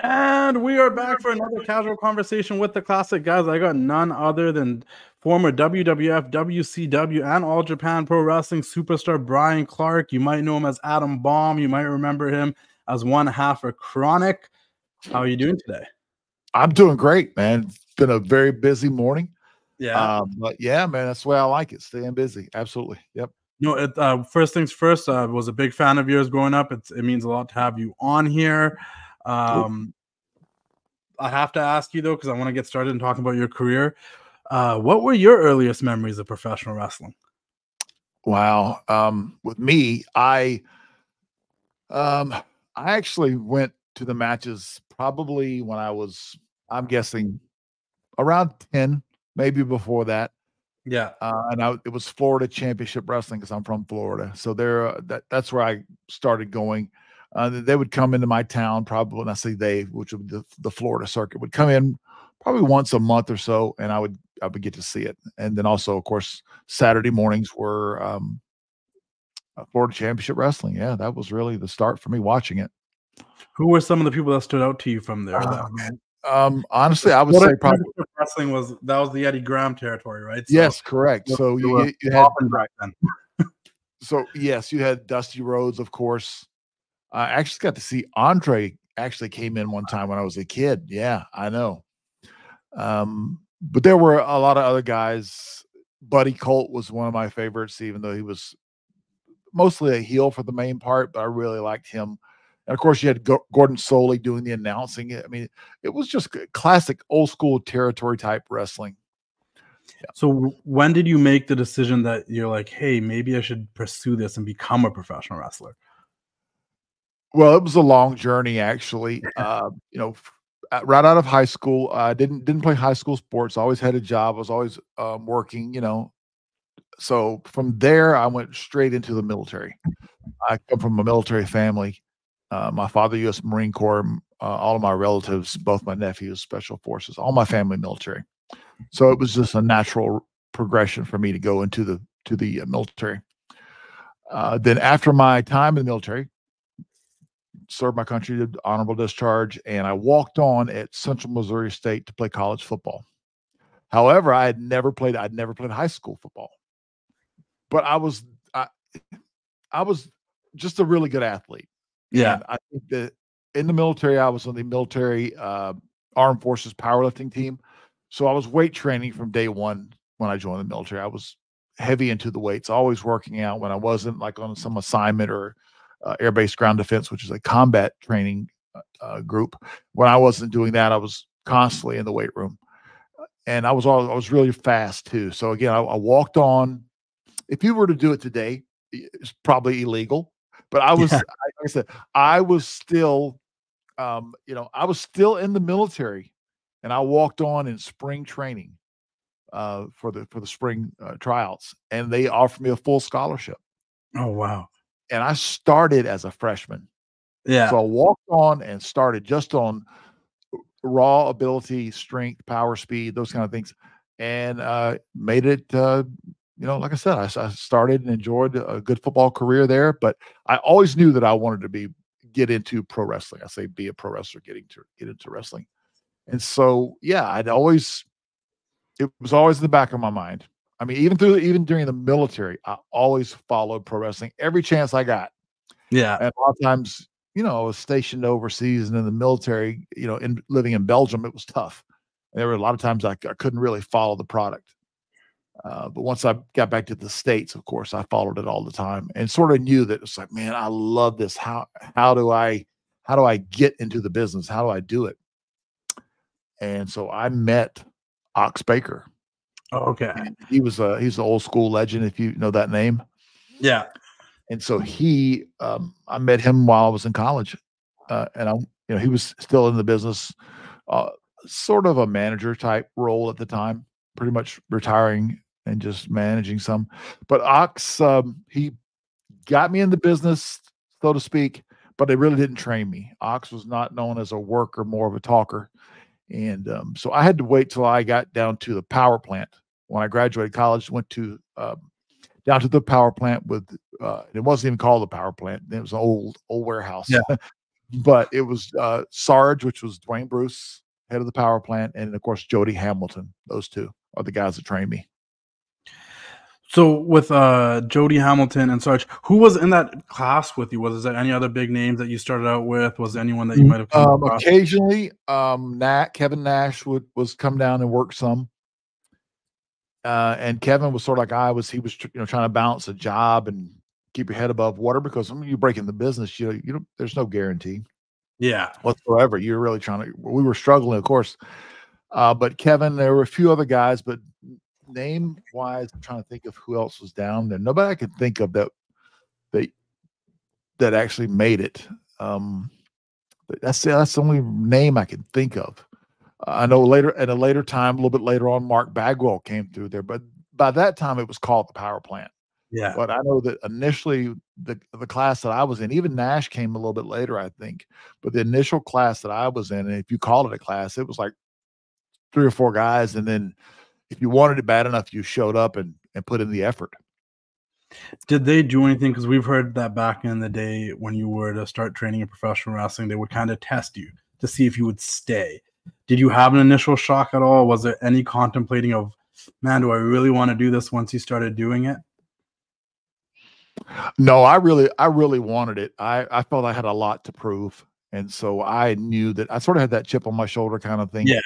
And we are back for another casual conversation with the classic guys. I got none other than former WWF, WCW, and All Japan Pro Wrestling superstar Bryan Clark. You might know him as Adam Bomb. You might remember him as one half of Kronik. How are you doing today? I'm doing great, man. It's been a very busy morning. Yeah. But yeah, man, that's the way I like it. Staying busy. Absolutely. Yep. No, first things first, I was a big fan of yours growing up. It means a lot to have you on here. I have to ask you, though, because I want to get started in talking about your career. What were your earliest memories of professional wrestling? Wow. With me, I actually went to the matches probably when I was, I'm guessing, around 10, maybe before that. Yeah. And it was Florida Championship Wrestling because I'm from Florida. So that's where I started going. They would come into my town probably, and I say they, which would be the Florida circuit, would come in probably once a month or so, and I would get to see it. And then also, of course, Saturday mornings were Florida Championship Wrestling. Yeah, that was really the start for me watching it. Who were some of the people that stood out to you from there? Man. Honestly, I would say probably wrestling was the Eddie Graham territory, right? So, yes, correct. So you had back then. So yes, you had Dusty Rhodes, of course. I actually got to see Andre actually came in one time when I was a kid. Yeah, I know. But there were a lot of other guys. Buddy Colt was one of my favorites, even though he was mostly a heel for the main part, but I really liked him. And of course, you had Gordon Soley doing the announcing. I mean, it was just classic old school territory type wrestling. Yeah. So when did you make the decision that you're like, hey, maybe I should pursue this and become a professional wrestler? Well, it was a long journey, actually. Right out of high school, I didn't play high school sports. I always had a job. I was always working, So from there, I went straight into the military. I come from a military family. My father, U.S. Marine Corps, all of my relatives, both my nephews, Special Forces, all my family military. So it was just a natural progression for me to go into the military. Then after my time in the military, served my country, did honorable discharge, and I walked on at Central Missouri State to play college football. However, I'd never played high school football, but I was just a really good athlete. Yeah. And I think that in the military, I was on the military armed forces powerlifting team. So I was weight training from day one when I joined the military. I was heavy into the weights, always working out when I wasn't like on some assignment or Air Base Ground Defense, which is a combat training group. When I wasn't doing that, I was constantly in the weight room. And I was really fast too. So again, I walked on. If you were to do it today, it's probably illegal. But I was, like I said, I was still, I was still in the military, and I walked on in spring training for the spring tryouts, and they offered me a full scholarship. Oh wow! And I started as a freshman. Yeah. So I walked on and started just on raw ability, strength, power, speed, those kind of things, and made it. Like I said, I started and enjoyed a good football career there, but I always knew that I wanted to get into pro wrestling. I say be a pro wrestler, get into wrestling. And so, yeah, it was always in the back of my mind. I mean, even during the military, I always followed pro wrestling every chance I got. Yeah. And a lot of times, I was stationed overseas and in the military, living in Belgium, it was tough. And there were a lot of times I couldn't really follow the product. But once I got back to the States, of course, I followed it all the time and sort of knew that it's like, man, I love this. How do I get into the business? How do I do it? And so I met Ox Baker. Oh, okay. And he's an old school legend, if you know that name. Yeah. And so I met him while I was in college, and he was still in the business, sort of a manager type role at the time, pretty much retiring and just managing some. But Ox, he got me in the business, so to speak, but they really didn't train me. Ox was not known as a worker, more of a talker. And so I had to wait till I got down to the power plant. When I graduated college, went to down to the power plant with, it wasn't even called the power plant. It was an old warehouse. Yeah. But it was Sarge, which was Dwayne Bruce, head of the power plant, and of course Jody Hamilton. Those two are the guys that trained me. So with Jody Hamilton and Sarge, who was in that class with you? Was there any other big names that you started out with? Was there anyone that you might have come across? Occasionally, Kevin Nash was come down and work some. And Kevin was sort of like I was. He was trying to balance a job and keep your head above water, because when you break in the business, there's no guarantee whatsoever. You're really we were struggling, of course. But Kevin, there were a few other guys, but name wise, I'm trying to think of who else was down there. Nobody I could think of that actually made it. But that's the only name I can think of. I know at a later time, a little bit later on, Mark Bagwell came through there, but by that time it was called the power plant. Yeah. But I know that initially the class that I was in, even Nash came a little bit later, I think. But the initial class that I was in, and if you called it a class, it was like 3 or 4 guys. And then if you wanted it bad enough, you showed up and put in the effort. Did they do anything? Because we've heard that back in the day when you were to start training in professional wrestling, they would kind of test you to see if you would stay. Did you have an initial shock at all? Was there any contemplating of, man, do I really want to do this once you started doing it? No, I really wanted it. I felt I had a lot to prove. And so I knew that I sort of had that chip on my shoulder kind of thing. Yeah.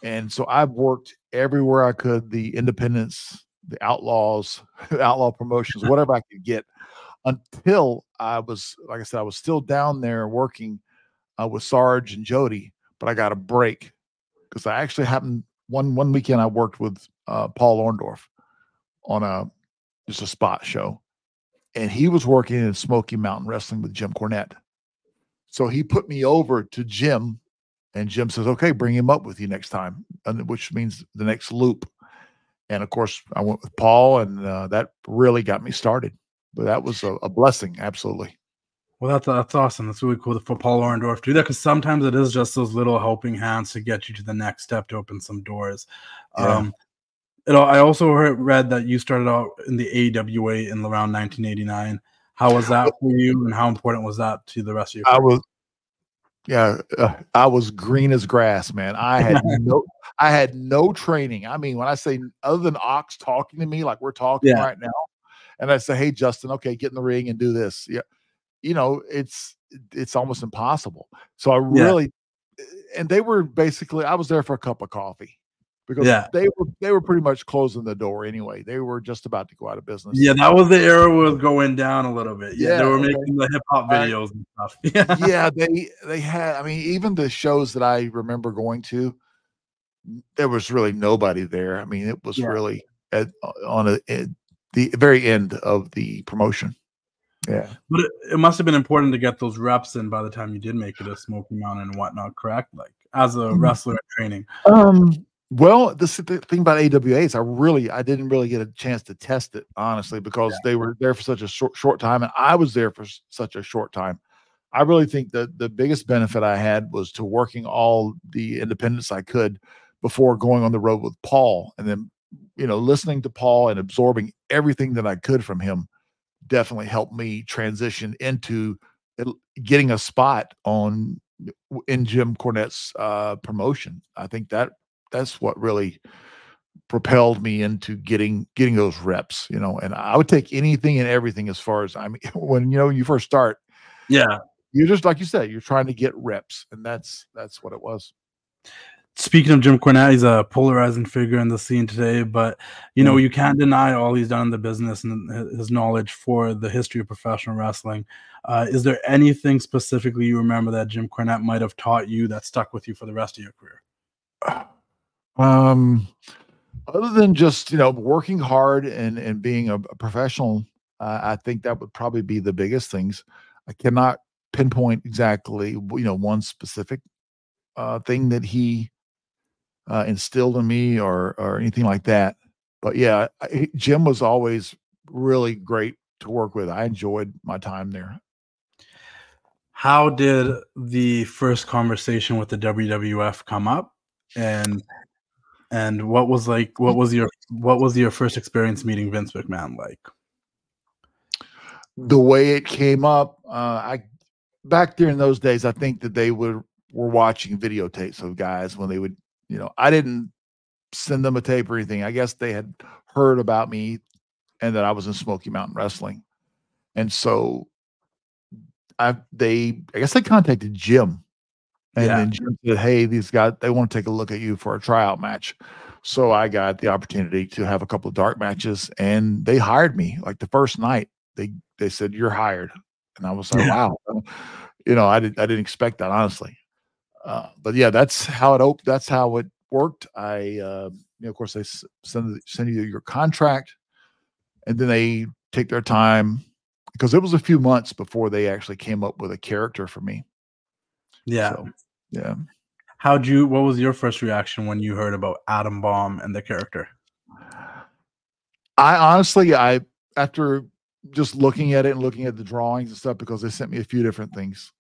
And so I've worked everywhere I could, the independents, the outlaws, outlaw promotions, whatever I could get, until I was, like I said, I was still down there working with Sarge and Jody, but I got a break because I actually happened one weekend I worked with Paul Orndorff on just a spot show. And he was working in Smoky Mountain Wrestling with Jim Cornette. So he put me over to Jim, and Jim says, okay, bring him up with you next time, which means the next loop. And of course, I went with Paul, and that really got me started. But that was a blessing, absolutely. Well, that's awesome. That's really cool for Paul Orndorff to do that, because sometimes it is just those little helping hands to get you to the next step to open some doors. Yeah. I also read that you started out in the AWA in around 1989. How was that for you, and how important was that to the rest of your career? I was green as grass, man. I had no training. I mean, when I say other than Ox talking to me like we're talking right now, and I say, hey, Justin, okay, get in the ring and do this. Yeah. It's almost impossible. So I really, and they were basically, I was there for a cup of coffee, because they were pretty much closing the door anyway. They were just about to go out of business. Yeah, that was the era was going down a little bit. Yeah, they were making the hip hop videos and stuff. Yeah, they had. I mean, even the shows that I remember going to, there was really nobody there. I mean, it was really at the very end of the promotion. Yeah, but it must have been important to get those reps in by the time you did make it to Smoky Mountain and whatnot, correct? Like as a wrestler in training. Well, the thing about AWA is I didn't really get a chance to test it, honestly, because they were there for such a short time, and I was there for such a short time. I really think that the biggest benefit I had was to working all the independents I could before going on the road with Paul, and then listening to Paul and absorbing everything that I could from him definitely helped me transition into getting a spot in Jim Cornette's promotion. I think that's what really propelled me into getting those reps, and I would take anything and everything as far as, I mean, when, you first start, you're just, like you said, you're trying to get reps, and that's what it was. Speaking of Jim Cornette, he's a polarizing figure in the scene today, but you can't deny all he's done in the business and his knowledge for the history of professional wrestling. Is there anything specifically you remember that Jim Cornette might have taught you that stuck with you for the rest of your career? Other than just working hard and being a professional, I think that would probably be the biggest things. I cannot pinpoint exactly one specific thing that he instilled in me or anything like that, but yeah, Jim was always really great to work with. I enjoyed my time there. How did the first conversation with the WWF come up, and what was your first experience meeting Vince McMahon like? The way it came up, back during those days, I think that they were watching videotapes of guys when they would, you know, I didn't send them a tape or anything. I guess they had heard about me and that I was in Smoky Mountain Wrestling. And so I guess they contacted Jim, and then Jim said, "Hey, these guys, they want to take a look at you for a tryout match." So I got the opportunity to have a couple of dark matches, and they hired me. Like the first night, they said, "You're hired," and I was like, "Wow," you know, I didn't expect that, honestly. But yeah, that's how it worked. You know, of course, they send you your contract, and then they take their time, because it was a few months before they actually came up with a character for me. Yeah. So, yeah. What was your first reaction when you heard about Atom Bomb and the character? I honestly, after just looking at it and looking at the drawings and stuff, because they sent me a few different things,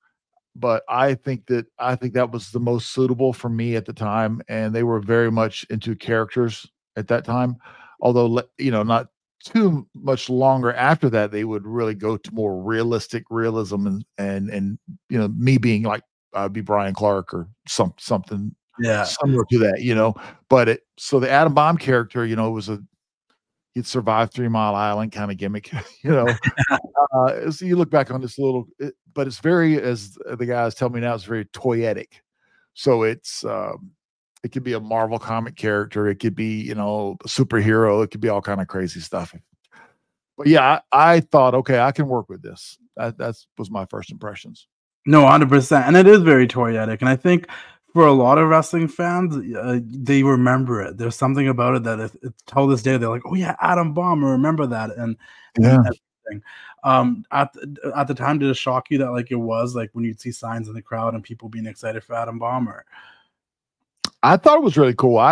but I think that was the most suitable for me at the time, and they were very much into characters at that time. Although, you know, not too much longer after that, they would really go to more realistic realism, and you know, me being like, be Bryan Clark or something similar to that, you know. But so the Atom Bomb character, you know, he'd survived 3 Mile Island kind of gimmick, you know. So you look back on this but it's very, as the guys tell me now, it's very toyetic. So it could be a Marvel comic character, it could be, you know, a superhero, it could be all kind of crazy stuff. But yeah, I thought, okay, I can work with this. That was my first impressions. No, 100%, and it is very toyetic, and I think for a lot of wrestling fans, they remember it. There's something about it that it's till this day they're like, "Oh yeah, Atom Bomb, I remember that," and everything. At the time, did it shock you that like it was like when you'd see signs in the crowd and people being excited for Atom Bomb? Or I thought it was really cool.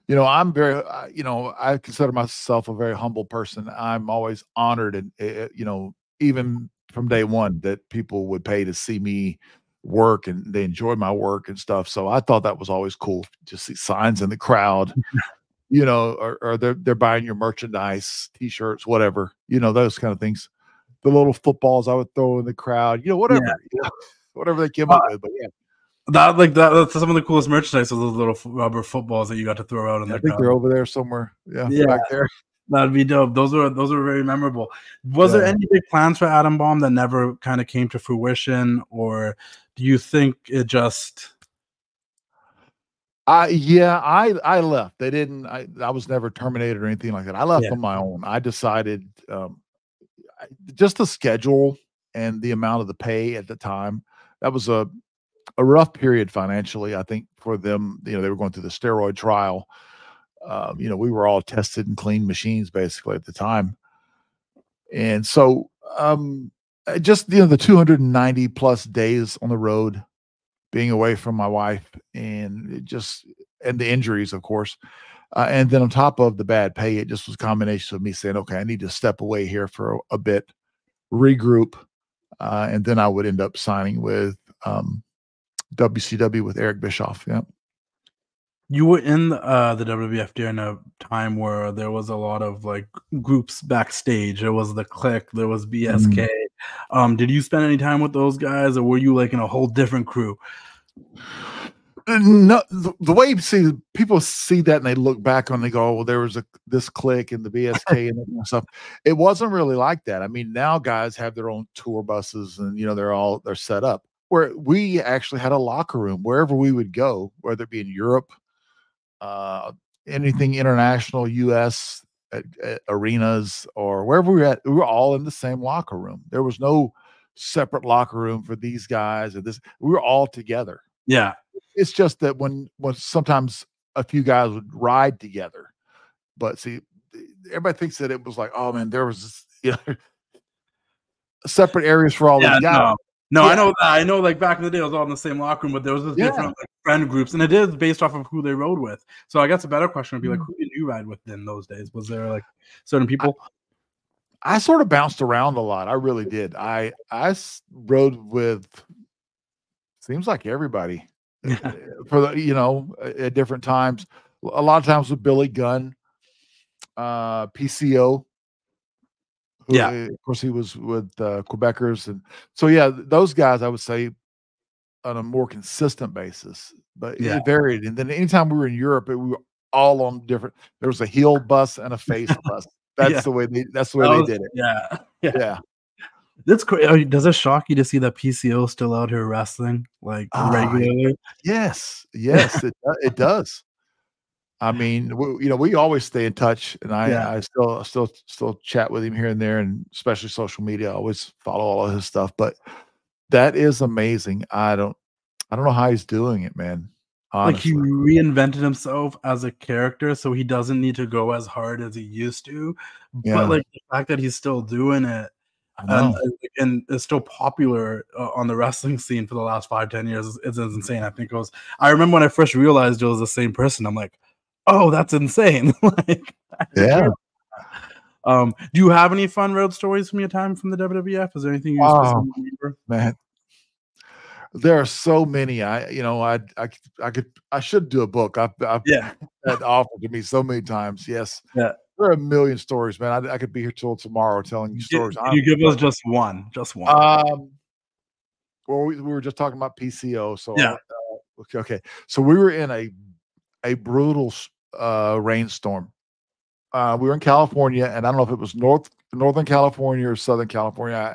You know, I'm very, you know, I consider myself a very humble person. I'm always honored, and you know, even from day one, that people would pay to see me work and they enjoy my work and stuff. So I thought that was always cool. Just see signs in the crowd, you know, or they're buying your merchandise, t-shirts, whatever, you know, those kind of things. The little footballs I would throw in the crowd, you know, whatever, you know, whatever they came up with. But yeah. That's some of the coolest merchandise, with those little rubber footballs that you got to throw out in the crowd. I think they're over there somewhere. Yeah, back there. That'd be dope. Those were very memorable. Was there any big plans for Atom Bomb that never kind of came to fruition, or do you think it just? Yeah, I left. They didn't. I was never terminated or anything like that. I left on my own. I decided, just the schedule and the amount of the pay at the time. That was a rough period financially, I think, for them. You know, they were going through the steroid trial. You know, we were all tested and clean machines basically at the time. And so, just, you know, the 290 plus days on the road, being away from my wife, and and the injuries, of course. And then on top of the bad pay, it just was a combination of me saying, okay, I need to step away here for a bit, regroup. And then I would end up signing with, WCW with Eric Bischoff. Yeah. You were in the WWF during a time where there was a lot of like groups backstage. There was the Kliq, there was BSK. Did you spend any time with those guys, or were you like in a whole different crew? No, the way people see that and they look back on, they go, well, there was this Kliq and the BSK and that kind of stuff. It wasn't really like that. I mean, now guys have their own tour buses, and you know, they're set up. Where we actually had a locker room wherever we would go, whether it be in Europe, anything international, US, at arenas, or wherever we were at, we were all in the same locker room. There was no separate locker room for these guys or this. We were all together. Yeah. It's just that when sometimes a few guys would ride together, but see, everybody thinks that it was like, oh man, there was this, you know, separate areas for all these guys. No, I know that. I know, like back in the day, it was all in the same locker room, but there was this different like, friend groups, and it is based off of who they rode with. So I guess a better question would be like, who did you ride with in those days? Was there like certain people? I sort of bounced around a lot. I really did. I rode with, seems like everybody for the, you know, at different times. A lot of times with Billy Gunn, PCO, who, Yeah. of course, he was with Quebecers, and so yeah, those guys I would say on a more consistent basis, but Yeah. it varied. And then anytime we were in Europe, we were all on different. There was a heel bus and a face bus. That's Yeah. the way they. That's the way they did it. Yeah. Yeah. Yeah. That's crazy. Does it shock you to see that PCO still out here wrestling like Ah, regularly? yes, yes, it does. I mean, we always stay in touch, and Yeah. I still chat with him here and there, and especially social media. I always follow all of his stuff, but that is amazing. I don't know how he's doing it, man. Like he Honestly, reinvented himself as a character, so he doesn't need to go as hard as he used to. But yeah, like the fact that he's still doing it I and know. is still popular on the wrestling scene for the last 5-10 years is insane. I think I remember when I first realized it was the same person. I'm like, oh, that's insane. Like, Yeah. do you have any fun road stories from your time from the WWF? Is there anything you Oh specifically remember? man, there are so many. I should do a book. I've Yeah, that offered to me so many times. Yes, yeah. there are a million stories, man. I could be here till tomorrow telling you stories. Can you give us just one? Just one. Um, well, we were just talking about PCO, so Yeah. okay. So we were in a brutal rainstorm. We were in California, and I don't know if it was Northern California or Southern California.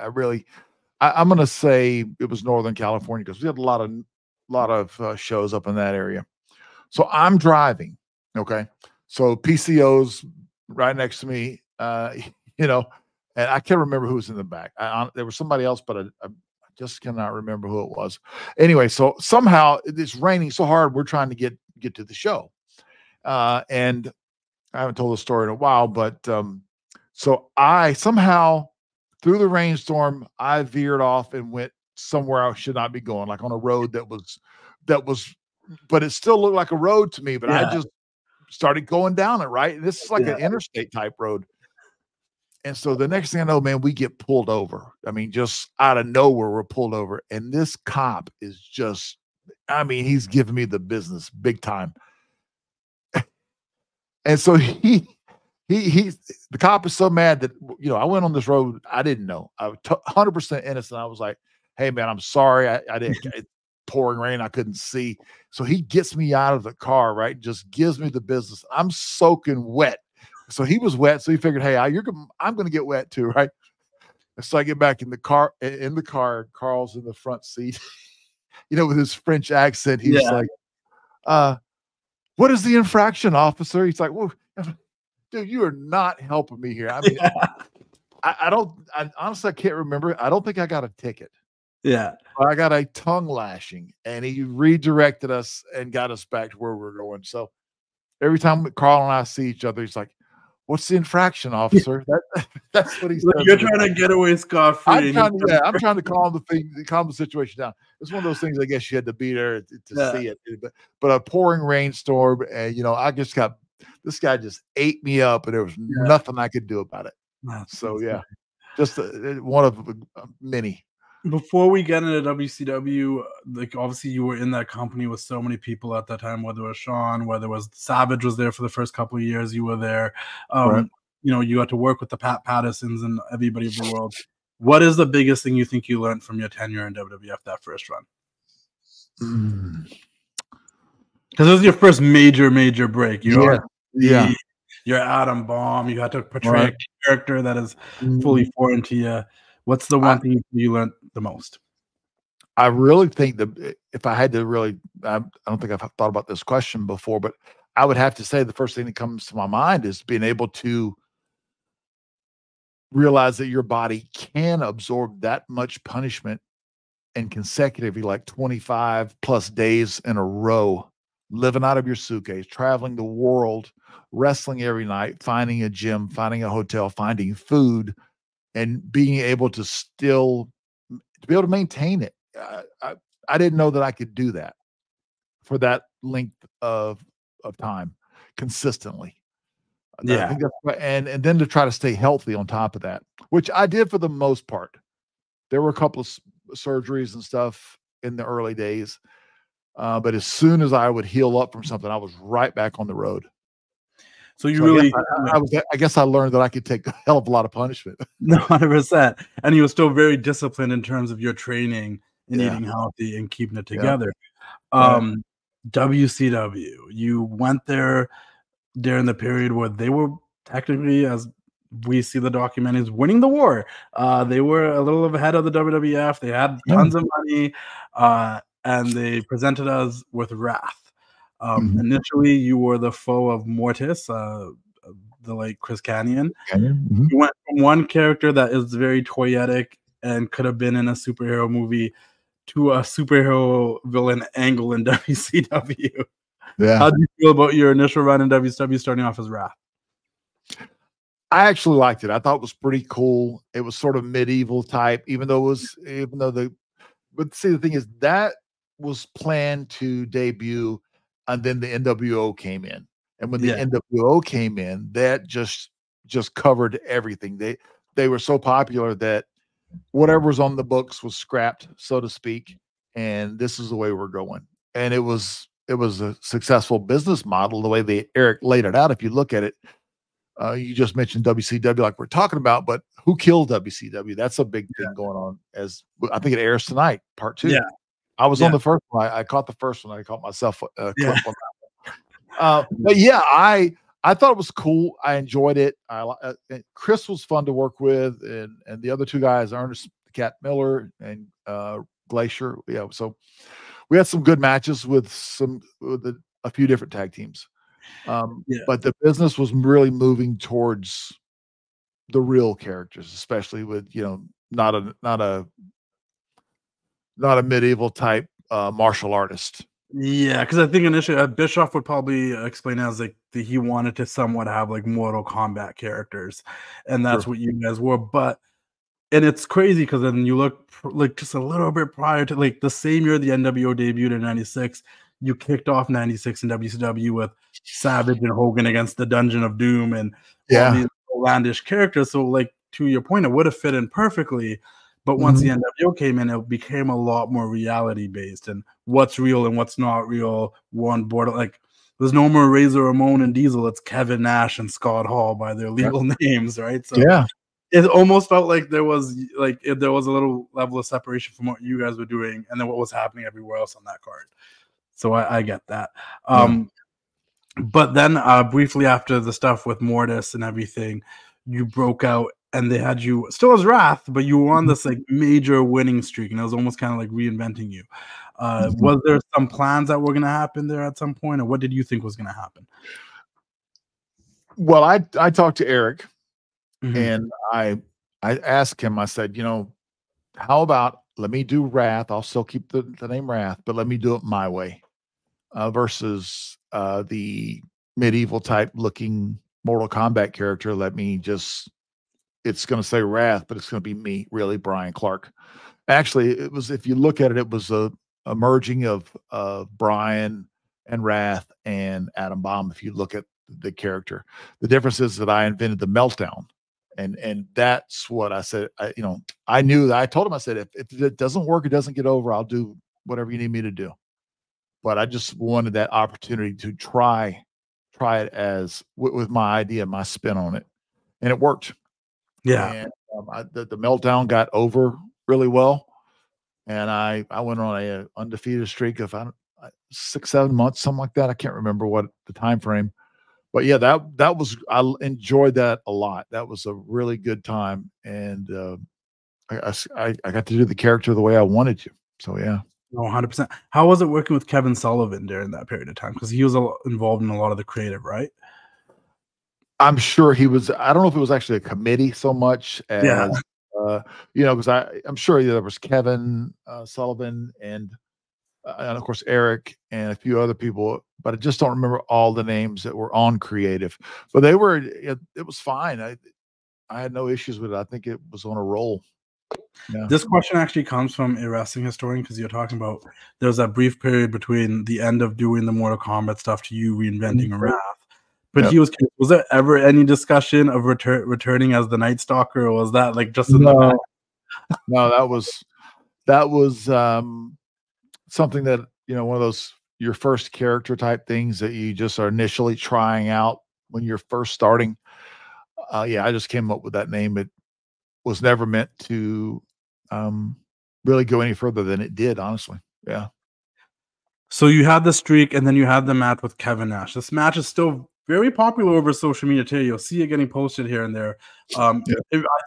I'm going to say it was Northern California because we had a lot of shows up in that area. So I'm driving. Okay. So PCO's right next to me, you know, and I can't remember who was in the back. There was somebody else, but I just cannot remember who it was. Anyway, so somehow it's raining so hard. We're trying to get to the show. And I haven't told the story in a while, but so I somehow through the rainstorm, I veered off and went somewhere I should not be going, like on a road that was, but it still looked like a road to me. But I Yeah. just started going down it, right? And this is like Yeah. an interstate type road. And so the next thing I know, man, we get pulled over. I mean, just out of nowhere, we're pulled over. And this cop is just, I mean, he's giving me the business big time. And so the cop is so mad that, I went on this road. I didn't know. I was 100% innocent. I was like, hey, man, I'm sorry. I didn't, it's pouring rain. I couldn't see. So he gets me out of the car, right? Just gives me the business. I'm soaking wet. So he was wet. So he figured, hey, I'm going to get wet too, right? And so I get back in the car. Carl's in the front seat, with his French accent. He's like, what is the infraction, officer? He's like, well, dude, you are not helping me here. I mean, I honestly, I can't remember. I don't think I got a ticket. Yeah. But I got a tongue lashing, and he redirected us and got us back to where we were going. So every time Carl and I see each other, he's like, what's the infraction, officer? That's what he said. You're trying to get away scot-free. I'm trying to calm the situation down. It's one of those things, I guess you had to be there to see it. But a pouring rainstorm, and this guy just ate me up, and there was nothing I could do about it. So just one of many. Before we get into WCW, like obviously you were in that company with so many people at that time, whether it was Sean, whether it was Savage was there for the first couple of years, you were there. Right. You got to work with the Pat Pattersons and everybody of the world. What is the biggest thing you think you learned from your tenure in WWF that first run? Because it was your first major break. You're Adam Bomb. You had to portray a character that is fully foreign to you. What's the one thing you learned the most? I really think that if I had to really, I don't think I've thought about this question before, but I would have to say the first thing that comes to my mind is being able to realize that your body can absorb that much punishment and consecutively, like 25 plus days in a row, living out of your suitcase, traveling the world, wrestling every night, finding a gym, finding a hotel, finding food, and being able to maintain it. I didn't know that I could do that for that length of time consistently. I think that's, and then to try to stay healthy on top of that, which I did for the most part. There were a couple of surgeries and stuff in the early days, but as soon as I would heal up from something, I was right back on the road. So you really, I guess I learned that I could take a hell of a lot of punishment. 100%. And you were still very disciplined in terms of your training and Yeah. eating healthy and keeping it together. Right. WCW, you went there during the period where they were technically, as we see the documentaries, winning the war. They were a little ahead of the WWF. They had tons of money, and they presented us with Wrath. Initially, you were the foe of Mortis, the late Chris Kanyon. You went from one character that is very toyetic and could have been in a superhero movie to a superhero villain angle in WCW. Yeah. How do you feel about your initial run in WCW starting off as Wrath? I actually liked it. I thought it was pretty cool. It was sort of medieval type, but see, the thing is that was planned to debut, and then the NWO came in. And when the NWO came in, that just covered everything. They were so popular that whatever was on the books was scrapped, so to speak. And this is the way we're going. And it was a successful business model, the way Eric laid it out. If you look at it, you just mentioned WCW like we're talking about, but who killed WCW? That's a big thing going on. As I think it airs tonight, part 2. Yeah. I was on the first one. I caught the first one. I caught myself a clip on that one. But yeah, I thought it was cool. I enjoyed it. Chris was fun to work with, and the other two guys, Ernest Cat Miller and Glacier. Yeah, so we had some good matches with a few different tag teams. But the business was really moving towards the real characters, especially with not a medieval type martial artist. Yeah, because I think initially Bischoff would probably explain it as like he wanted to somewhat have like Mortal Kombat characters, and that's what you guys were. And it's crazy because then you look like just a little bit prior to like the same year the NWO debuted in '96. You kicked off '96 in WCW with Savage and Hogan against the Dungeon of Doom and all these outlandish characters. So, like to your point, it would have fit in perfectly. But once the NWO came in, it became a lot more reality based and what's real and what's not real. One board, like there's no more Razor Ramon and Diesel. It's Kevin Nash and Scott Hall by their legal names, right? So it almost felt like there was a little level of separation from what you guys were doing and then what was happening everywhere else on that card. So I get that. But then briefly after the stuff with Mortis and everything, you broke out and they had you still as Wrath, but you were on this like major winning streak, and it was almost kind of like reinventing you. Was there some plans that were going to happen there at some point, or what did you think was going to happen? Well, I talked to Eric, and I asked him. I said, how about let me do Wrath? I'll still keep the name Wrath, but let me do it my way, versus the medieval type looking Mortal Kombat character. It's going to say Wrath, but it's going to be me, really, Bryan Clark. Actually, it was, if you look at it, it was a merging of Bryan and Wrath and Adam Bomb. If you look at the character, the difference is that I invented the meltdown, and that's what I said. I knew that. I told him, I said, if it doesn't work, it doesn't get over, I'll do whatever you need me to do. But I just wanted that opportunity to try it as with my idea, my spin on it, and it worked. And the meltdown got over really well, and I went on a undefeated streak of 6-7 months, something like that. I can't remember what the time frame, but yeah, that was, I enjoyed that a lot. That was a really good time, and I got to do the character the way I wanted to. So yeah. 100%. How was it working with Kevin Sullivan during that period of time? Because he was involved in a lot of the creative, right? I'm sure he was. I don't know if it was actually a committee so much as, because I'm sure there was Kevin Sullivan and of course Eric and a few other people, but I just don't remember all the names that were on creative. But they were. It was fine. I had no issues with it. I think it was on a roll. Yeah. This question actually comes from a wrestling historian, because you're talking about there's that brief period between the end of doing the Mortal Kombat stuff to you reinventing Wrath. But he was there ever any discussion of returning as the Night Stalker, or was that like just in the back? No, that was something that, one of those your first character type things that you just are initially trying out when you're first starting. Yeah, I just came up with that name. It was never meant to really go any further than it did, honestly. Yeah. So you had the streak, and then you had the match with Kevin Nash. This match is still very popular over social media too. You'll see it getting posted here and there. I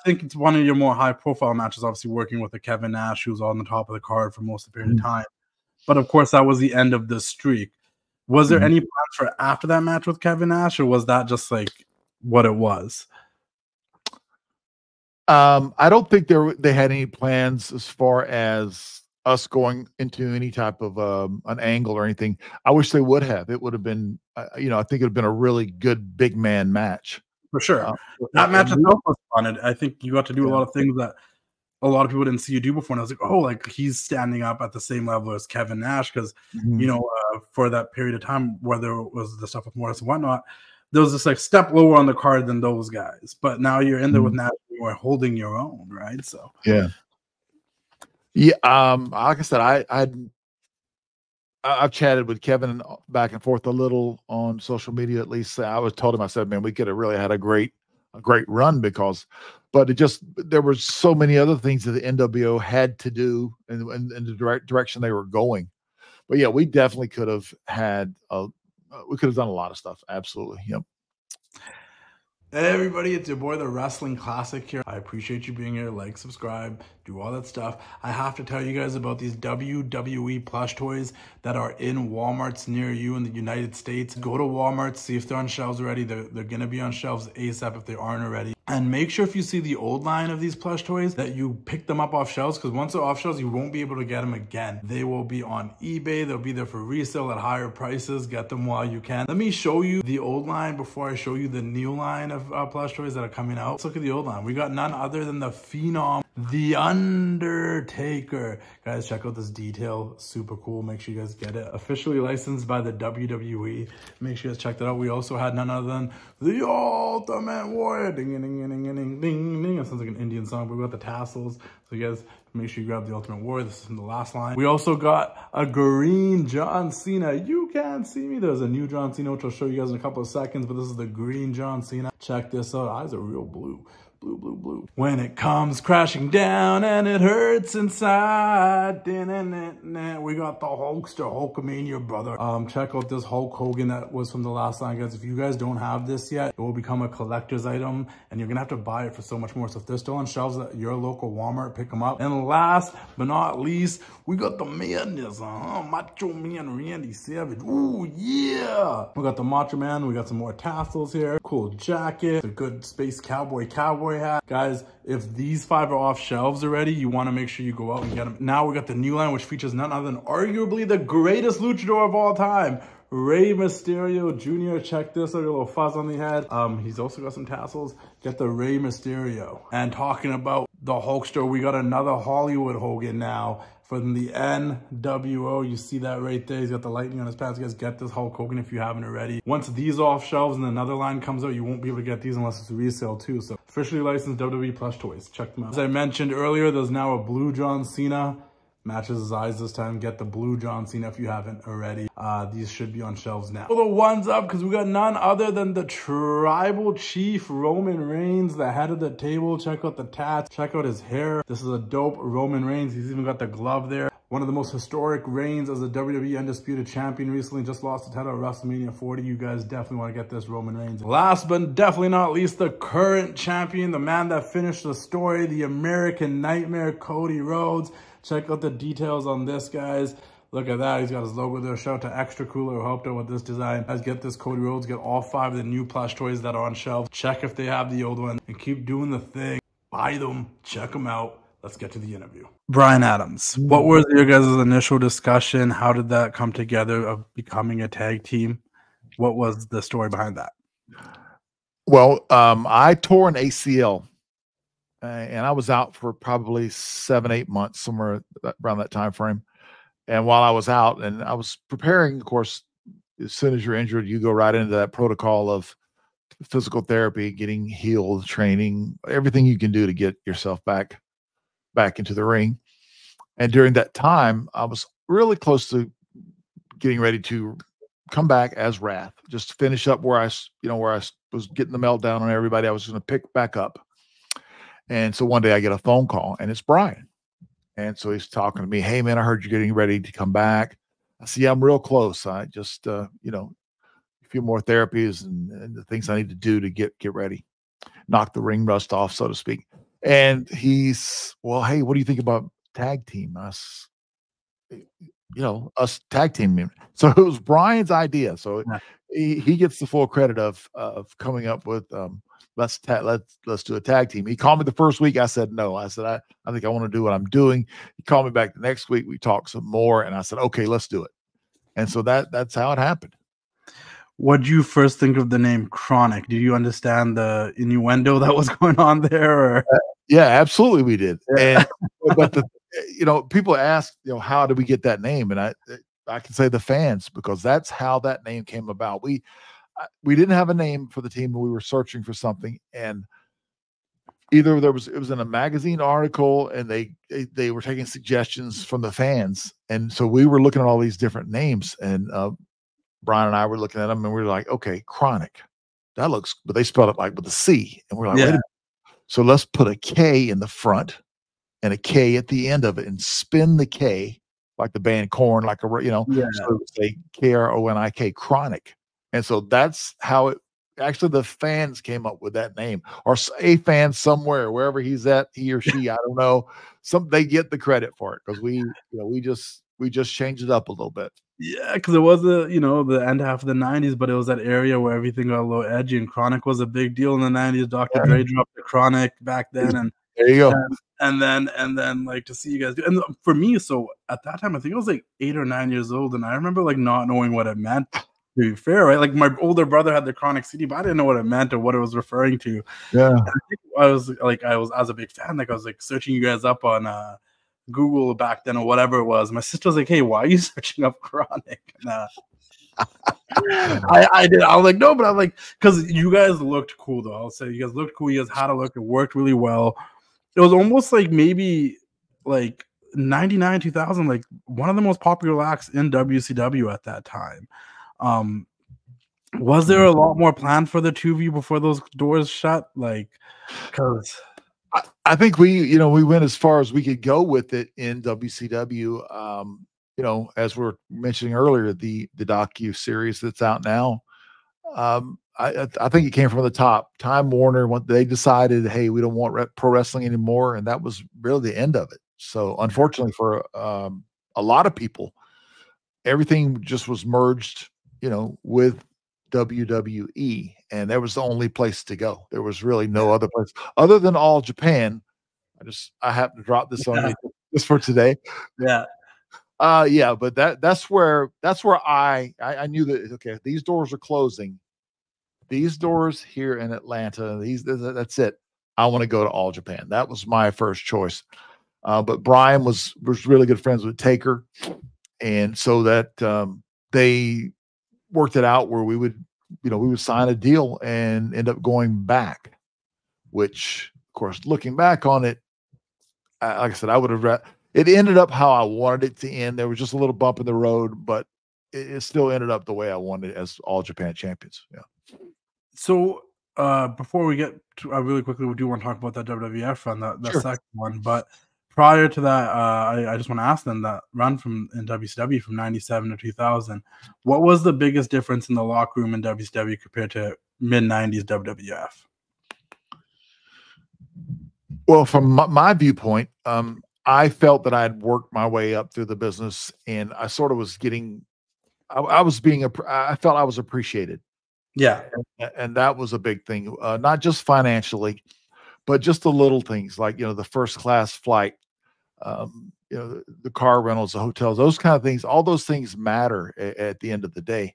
think it's one of your more high-profile matches, obviously working with a Kevin Nash, who was on the top of the card for most of the period of time. But of course, that was the end of the streak. Was there any plans for after that match with Kevin Nash, or was that just like what it was? I don't think they had any plans as far as us going into any type of an angle or anything. I wish they would have. It would have been, you know, I think it would have been a really good big man match. For sure. That match itself was fun. I think you got to do a lot of things that a lot of people didn't see you do before. And I was like, oh, like he's standing up at the same level as Kevin Nash. Because, you know, for that period of time, whether it was the stuff with Mortis and whatnot, there was this like step lower on the card than those guys. But now you're in there with Nash, you are holding your own, right? So yeah. Like I said, I've chatted with Kevin back and forth a little on social media. At least I told him, I said, man, we could have really had a great run but there were so many other things that the NWO had to do in the direction they were going. But yeah, we definitely could have had we could have done a lot of stuff. Absolutely. Yep. Hey everybody, it's your boy, the Wrestling Classic here. I appreciate you being here. Like, subscribe, do all that stuff. I have to tell you guys about these WWE plush toys that are in Walmarts near you in the United States. Go to Walmart, see if they're on shelves already. They're going to be on shelves ASAP if they aren't already. And make sure if you see the old line of these plush toys that you pick them up off shelves, because once they're off shelves, you won't be able to get them again. They will be on eBay. They'll be there for resale at higher prices. Get them while you can. Let me show you the old line before I show you the new line of plush toys that are coming out. Let's look at the old line. We got none other than the Phenom, the Undertaker. Guys, check out this detail. Super cool. Make sure you guys get it. Officially licensed by the WWE. Make sure you guys check that out. We also had none other than the Ultimate Warrior. Ding, ding, ding, ding, ding, ding, ding. That sounds like an Indian song, but we got the tassels. So you guys, make sure you grab the Ultimate Warrior. This is from the last line. We also got a green John Cena. You can't see me. There's a new John Cena, which I'll show you guys in a couple of seconds, but this is the green John Cena. Check this out. Eyes are real blue. Blue, blue, blue. When it comes crashing down and it hurts inside. We got the Hulkster, Hulkamania, brother. Check out this Hulk Hogan that was from the last line, guys. If you guys don't have this yet, it will become a collector's item and you're gonna have to buy it for so much more. So if they're still on shelves at your local Walmart, pick them up. And last but not least, we got the madness, Macho Man Randy Savage. Ooh, yeah. We got the Macho Man. We got some more tassels here. Cool jacket. A good space cowboy hat. Guys, if these 5 are off shelves already, you want to make sure you go out and get them. Now we got the new line, which features none other than arguably the greatest luchador of all time, Rey Mysterio Jr. Check this out, a little fuzz on the head. He's also got some tassels. Get the Rey Mysterio. And talking about the Hulkster, we got another Hollywood Hogan now from the NWO. You see that right there. He's got the lightning on his pants. You guys get this Hulk Hogan if you haven't already. Once these off shelves and another line comes out, you won't be able to get these unless it's resale too. So officially licensed WWE plush toys. Check them out. As I mentioned earlier, there's now a blue John Cena. Matches his eyes this time. Get the blue John Cena if you haven't already. These should be on shelves now. Pull the ones up because we got none other than the Tribal Chief Roman Reigns, the head of the table. Check out the tats. Check out his hair. This is a dope Roman Reigns. He's even got the glove there. One of the most historic reigns as the WWE Undisputed Champion. Recently just lost the title at WrestleMania 40. You guys definitely want to get this Roman Reigns. Last but definitely not least, the current champion, the man that finished the story, the American Nightmare, Cody Rhodes. Check out the details on this, guys. Look at that. He's got his logo there. Shout out to Extra Cooler who helped out with this design. Guys, get this Cody Rhodes. Get all 5 of the new plush toys that are on shelves. Check if they have the old one. And keep doing the thing. Buy them. Check them out. Let's get to the interview. Bryan Adams, what was your guys' initial discussion? How did that come together of becoming a tag team? What was the story behind that? Well, I tore an ACL. And I was out for probably 7-8 months, somewhere around that time frame. And while I was out, and I was preparing, of course, as soon as you're injured, you go right into that protocol of physical therapy, getting healed, training, everything you can do to get yourself back into the ring. And during that time, I was really close to getting ready to come back as Wrath, just to finish up where I was getting the meltdown on everybody. I was going to pick back up. And so one day I get a phone call, and it's Bryan. And so he's talking to me. Hey, man, I heard you're getting ready to come back. I said, yeah, I'm real close. I just, a few more therapies and the things I need to do to get ready, knock the ring rust off, so to speak. And he's, well, hey, what do you think about tag team? Us tag team. So it was Bryan's idea. So he gets the full credit of coming up with, let's do a tag team. He called me the first week. I said no. I said I think I want to do what I'm doing. He called me back the next week. We talked some more, and I said, okay, let's do it. And so that's how it happened. What did you first think of the name Kronik? Did you understand the innuendo that was going on there? Or? Yeah, absolutely, we did. Yeah. And but people ask, how did we get that name? And I can say the fans, because that's how that name came about. We didn't have a name for the team, but we were searching for something, and either it was in a magazine article, and they were taking suggestions from the fans, and so we were looking at all these different names, and Bryan and I were looking at them, and we were like, okay, Kronik, that looks, but they spelled it like with a C, and we're like, wait a minute. So let's put a K in the front and a K at the end of it, and spin the K like the band Korn, like so it would say Kronik, Kronik. And so that's how it actually, the fans came up with that name, or a fan somewhere, wherever he's at, he or she, I don't know. They get the credit for it, because we just changed it up a little bit. Yeah, because it was the end half of the 90s, but it was that area where everything got a little edgy, and Kronik was a big deal in the 90s. Dr. Dre dropped the Kronik back then, and there you go. And then like, to see you guys do, and for me, so at that time I think I was like 8 or 9 years old, and I remember like not knowing what it meant. To be fair, right? Like, my older brother had the Kronik CD, but I didn't know what it meant or what it was referring to. Yeah, I was as a big fan, like I was like searching you guys up on Google back then, or whatever it was. My sister was like, "Hey, why are you searching up Kronik?" And, I did. I was like, "No," but I'm like, because you guys looked cool, though. I'll say you guys looked cool. You guys had a look. It worked really well. It was almost like maybe like 99, 2000, like one of the most popular acts in WCW at that time. Was there a lot more planned for the two of you before those doors shut? Like, because I think we went as far as we could go with it in WCW. As we were mentioning earlier, the docu series that's out now. I think it came from the top. Time Warner, when they decided, hey, we don't want pro wrestling anymore, and that was really the end of it. So unfortunately for a lot of people, everything just was merged, with WWE, and that was the only place to go. There was really no other place other than All Japan. I happened to drop this on you just for today. Yeah. But that's where I knew that, okay, these doors are closing. These doors here in Atlanta, that's it. I want to go to All Japan. That was my first choice. But Bryan was really good friends with Taker, and so that they worked it out where we would sign a deal and end up going back, which, of course, looking back on it, like I said, I would have it ended up how I wanted it to end. There was just a little bump in the road, but it still ended up the way I wanted it, as All Japan champions. Yeah. So before we get to, really quickly, we do want to talk about that WWF run, that Sure. second one, but prior to that, I just want to ask them, that run in WCW from 97 to 2000, what was the biggest difference in the locker room in WCW compared to mid-90s WWF? Well, from my viewpoint, I felt that I had worked my way up through the business, and I sort of was getting, I felt I was appreciated. Yeah. And that was a big thing, not just financially, but just the little things like, the first class flight, the car rentals, the hotels, those kind of things. All those things matter at the end of the day.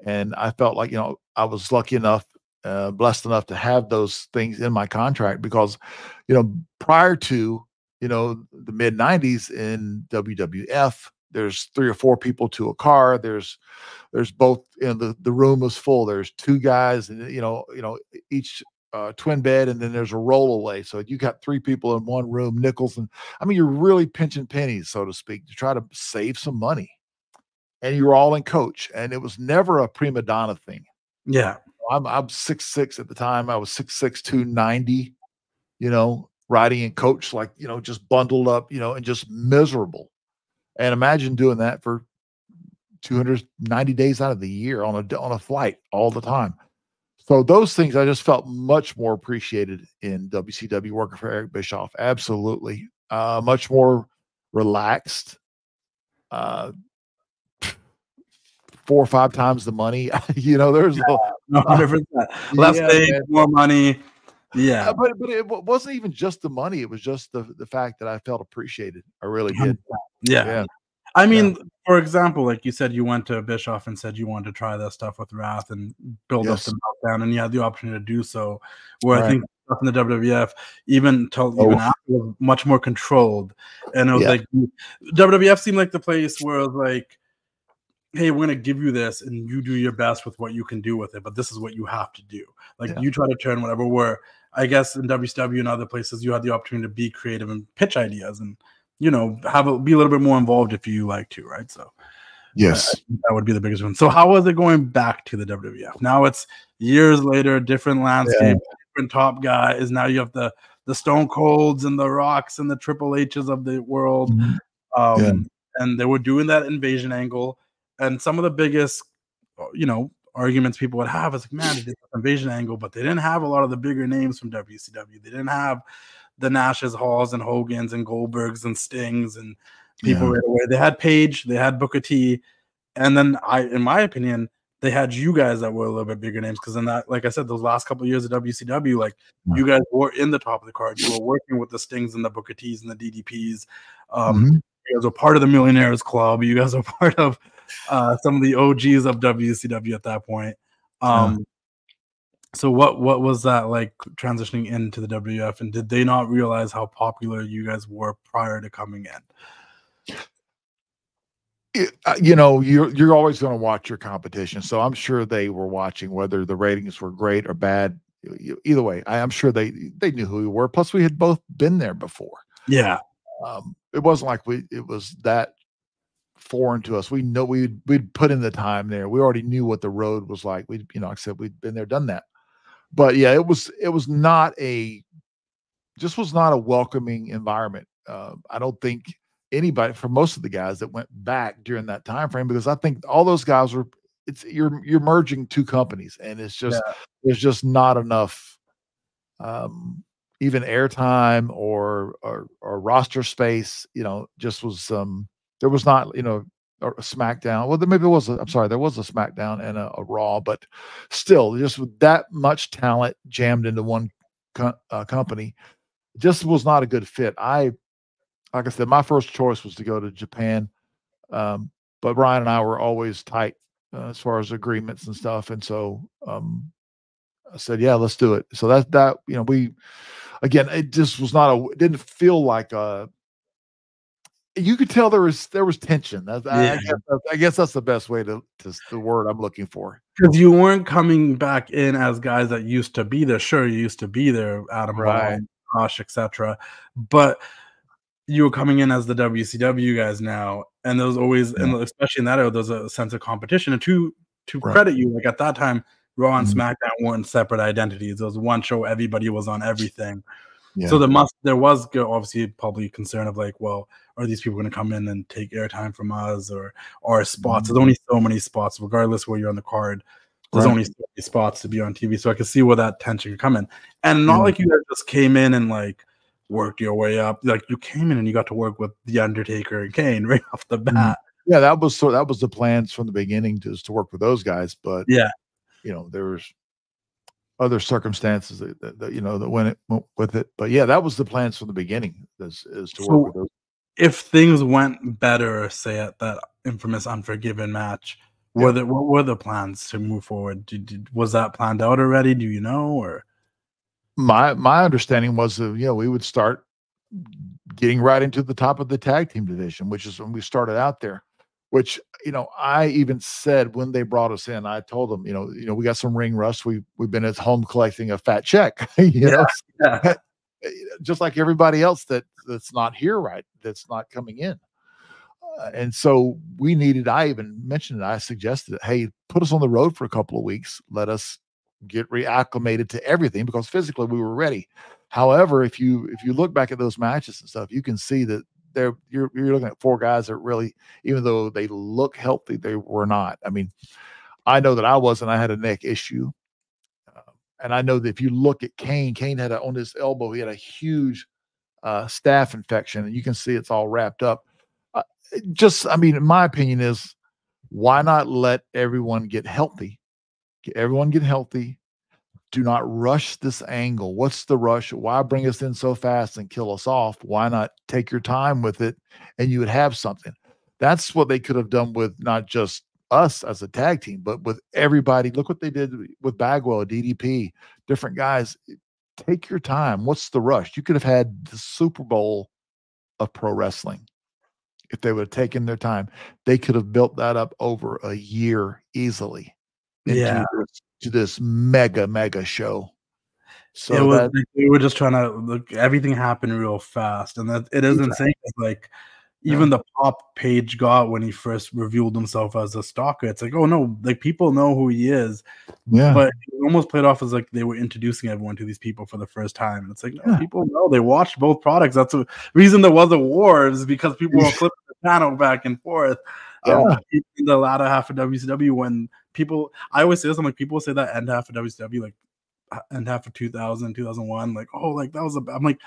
And I felt like, I was lucky enough, blessed enough to have those things in my contract, because, prior to, the mid 90s in WWF, there's 3 or 4 people to a car. There's both, the room was full. There's 2 guys, and each twin bed, and then there's a rollaway. So you got 3 people in one room, nickels, and I mean, you're really pinching pennies, so to speak, to try to save some money. and you were all in coach, and it was never a prima donna thing. Yeah. I'm 6'6" at the time. I was 6'6", 290, riding in coach, like, just bundled up, and just miserable. And imagine doing that for 290 days out of the year on a flight all the time. So those things I just felt much more appreciated in WCW working for Eric Bischoff. Absolutely. Much more relaxed. 4 or 5 times the money. There's 100%. Less pay, more money. Yeah. But it wasn't even just the money. It was just the fact that I felt appreciated. I really did. Yeah. I mean, for example, like you said, you went to Bischoff and said you wanted to try that stuff with Wrath and build up the meltdown, and you had the opportunity to do so. Where I think stuff in the WWF, even after, was much more controlled. And it was like WWF seemed like the place where it was like, hey, we're going to give you this and you do your best with what you can do with it, but this is what you have to do. Like you try to turn whatever, where I guess in WCW and other places, you had the opportunity to be creative and pitch ideas and, be a little bit more involved if you like to, right? So yes, that would be the biggest one. So how was it going back to the WWF? Now it's years later, different landscape, different top guys. Now you have the Stone Colds and the Rocks and the Triple H's of the world. And they were doing that invasion angle. And some of the biggest, arguments people would have is like, man, they did the invasion angle, but they didn't have a lot of the bigger names from WCW. They didn't have the Nashes, Halls, and Hogans, and Goldbergs, and Stings, and people right away. They had Paige, they had Booker T, and then in my opinion, they had you guys that were a little bit bigger names, because in that, like I said, those last couple of years of WCW, like you guys were in the top of the card. You were working with the Stings and the Booker T's and the DDPs. You guys were part of the Millionaires Club. You guys were part of some of the OGs of WCW at that point. So what was that like transitioning into the WWF, and did they not realize how popular you guys were prior to coming in? You're always going to watch your competition, so I'm sure they were watching whether the ratings were great or bad. Either way, I'm sure they knew who we were. Plus, we had both been there before. Yeah, it wasn't like it was that foreign to us. We know we'd put in the time there. We already knew what the road was like. Like I said, we'd been there, done that. But yeah, it was not a welcoming environment. I don't think anybody, for most of the guys that went back during that time frame, because I think all those guys you're merging two companies, and it's just there's just not enough even airtime or roster space. Just was there was not or a SmackDown. Well, there was a SmackDown and a Raw, but still, just with that much talent jammed into one company, just was not a good fit. Like I said, my first choice was to go to Japan, but Bryan and I were always tight as far as agreements and stuff, and so I said, "Yeah, let's do it." So that we again, it just was not it didn't feel like a. You could tell there was tension. I guess that's the best way to the word I'm looking for. Because you weren't coming back in as guys that used to be there. Sure, you used to be there, Adam Ball, Josh, etc. But you were coming in as the WCW guys now, and there was always, and especially in that era, there's a sense of competition. And to credit you, like at that time, Raw and SmackDown weren't separate identities. There was one show, everybody was on everything. Yeah. So there was obviously probably concern of like, well, are these people going to come in and take airtime from us or spots? There's only so many spots, regardless where you're on the card. There's only so many spots to be on TV. So I could see where that tension could come in. And not like you guys just came in and like worked your way up. Like you came in and you got to work with the Undertaker and Kane right off the bat. Yeah, that was the plans from the beginning, just to work with those guys. But there was other circumstances that went with it. But yeah, that was the plans from the beginning, is to work with those. If things went better, say at that infamous Unforgiven match, what were the plans to move forward? Was that planned out already? Do you know? Or my understanding was that we would start getting right into the top of the tag team division, which is when we started out there. Which I even said when they brought us in, I told them, we got some ring rust. We've been at home collecting a fat check, just like everybody else that's not here, right? That's not coming in. And so we needed, I even mentioned it, I suggested it, hey, put us on the road for a couple of weeks. Let us get reacclimated to everything, because physically we were ready. However, if you look back at those matches and stuff, you can see that you're looking at 4 guys that really, even though they look healthy, they were not. I mean, I know that I wasn't. I had a neck issue. And I know that if you look at Kane had on his elbow, he had a huge staph infection, and you can see it's all wrapped up. I mean, in my opinion is, why not let everyone get healthy? Everyone get healthy. Do not rush this angle. What's the rush? Why bring us in so fast and kill us off? Why not take your time with it, and you would have something? That's what they could have done with not just us as a tag team, but with everybody. Look what they did with Bagwell, DDP, different guys. Take your time. What's the rush? You could have had the Super Bowl of pro wrestling if they would have taken their time. They could have built that up over a year easily into this mega show. So it was like we were just trying to look, everything happened real fast, and that it is insane. Like even the pop Page got when he first revealed himself as a stalker, it's like, oh no, like people know who he is. But it almost played off as like they were introducing everyone to these people for the first time. And it's like, no, people know, they watched both products. That's the reason there was a war, is because people were flipping the channel back and forth. In the latter half of WCW, when people, I always say this, I'm like, people say that end half of WCW, like end half of 2000, 2001, like, oh, like that was I'm like,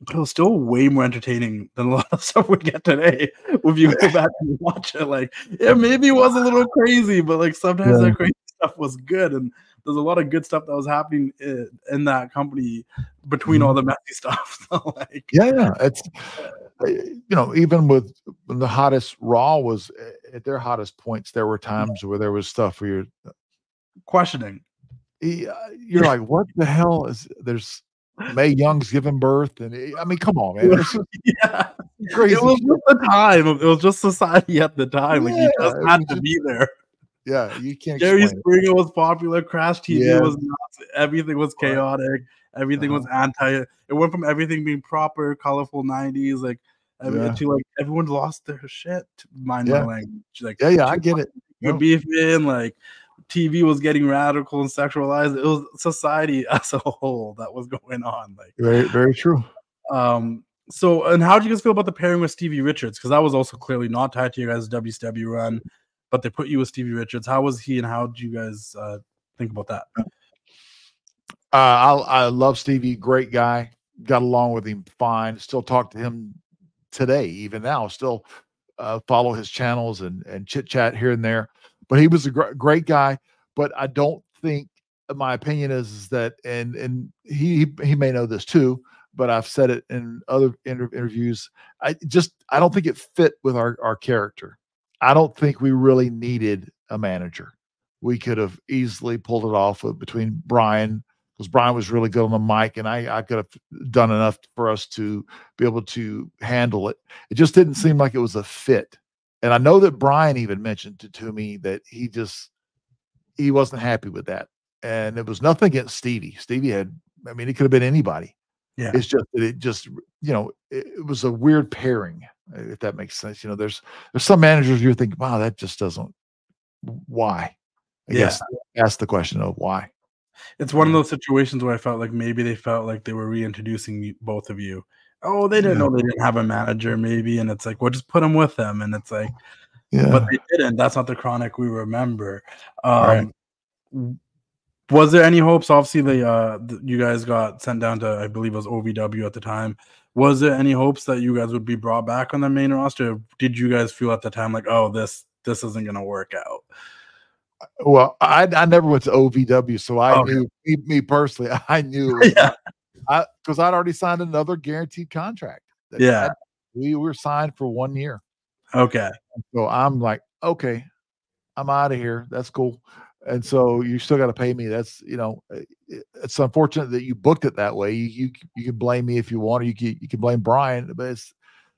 it was still way more entertaining than a lot of stuff we get today. If you go back and watch it, like, yeah, maybe it was a little crazy, but like sometimes that crazy stuff was good, and there's a lot of good stuff that was happening in that company between all the messy stuff. So like, it's even with when the hottest Raw was at their hottest points, there were times where there was stuff where you're questioning. You're like, what the hell is there's Mae Young's giving birth, and I mean, come on, man. Crazy. It was just the time. It was just society at the time. Like, you just had to be there. Yeah, you can't. Jerry Springer was popular. Crash TV was nuts. Everything was chaotic. Everything was anti. It went from everything being proper, colorful '90s, like to like everyone lost their shit. Mind my language. Like, I get it. You're beefing, like. TV was getting radical and sexualized. It was society as a whole that was going on. Like, very, very true. So, and how did you guys feel about the pairing with Stevie Richards? Because that was also clearly not tied to your guys' WCW run, but they put you with Stevie Richards. How was he, and how did you guys think about that? I love Stevie. Great guy. Got along with him fine. Still talk to him today, even now. Still follow his channels and chit chat here and there. But he was a great guy. But I don't think, my opinion is that, and he may know this too, but I've said it in other interviews. I don't think it fit with our character. I don't think we really needed a manager. We could have easily pulled it off between Bryan, because Bryan was really good on the mic, and I could have done enough for us to be able to handle it. It just didn't seem like it was a fit. And I know that Bryan even mentioned to me that he wasn't happy with that. And it was nothing against Stevie. Stevie it could have been anybody. Yeah. It's just that it was a weird pairing, if that makes sense. There's some managers you're thinking, wow, that just doesn't, why? I guess ask the question of why. It's one of those situations where I felt like maybe they felt like they were reintroducing both of you. Oh, they didn't know they didn't have a manager, maybe, and it's like, well, just put them with them, and it's like, but they didn't. That's not the Kronik we remember. Right. Was there any hopes? Obviously, you guys got sent down to, I believe it was OVW at the time. Was there any hopes that you guys would be brought back on the main roster? Did you guys feel at the time like, oh, this isn't going to work out? Well, I never went to OVW, so I knew, me personally, I knew it was because I'd already signed another guaranteed contract. We were signed for 1 year. Okay. So I'm like, okay, I'm out of here. That's cool. And so you still got to pay me. That's, it's unfortunate that you booked it that way. You can blame me if you want, or you can blame Bryan, but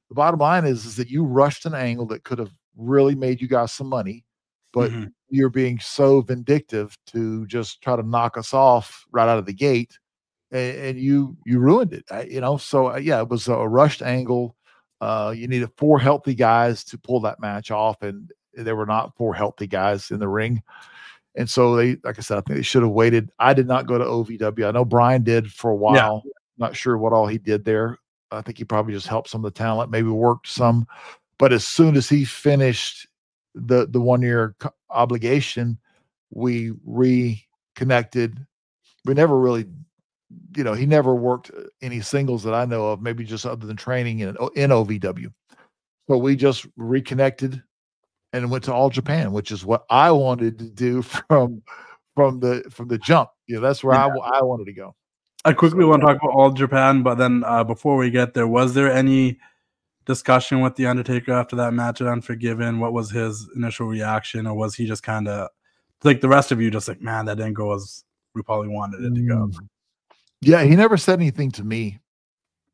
the bottom line is that you rushed an angle that could have really made you guys some money, but you're being so vindictive to just try to knock us off right out of the gate, and you ruined it. So it was a rushed angle. You needed 4 healthy guys to pull that match off, and there were not 4 healthy guys in the ring. And so they, like I said, I think they should have waited. I did not go to OVW. I know Bryan did for a while. Yeah. Not sure what all he did there. I think he probably just helped some of the talent, maybe worked some. But as soon as he finished the 1-year obligation, we reconnected. We never really, he never worked any singles that I know of, maybe just other than training in OVW. So we just reconnected and went to All Japan, which is what I wanted to do from the jump. That's where I wanted to go. I quickly want to talk about All Japan, but then before we get there, was there any discussion with the Undertaker after that match at Unforgiven? What was his initial reaction, or was he just kind of like the rest of you, just like, man, that didn't go as we probably wanted it to go? Yeah, he never said anything to me,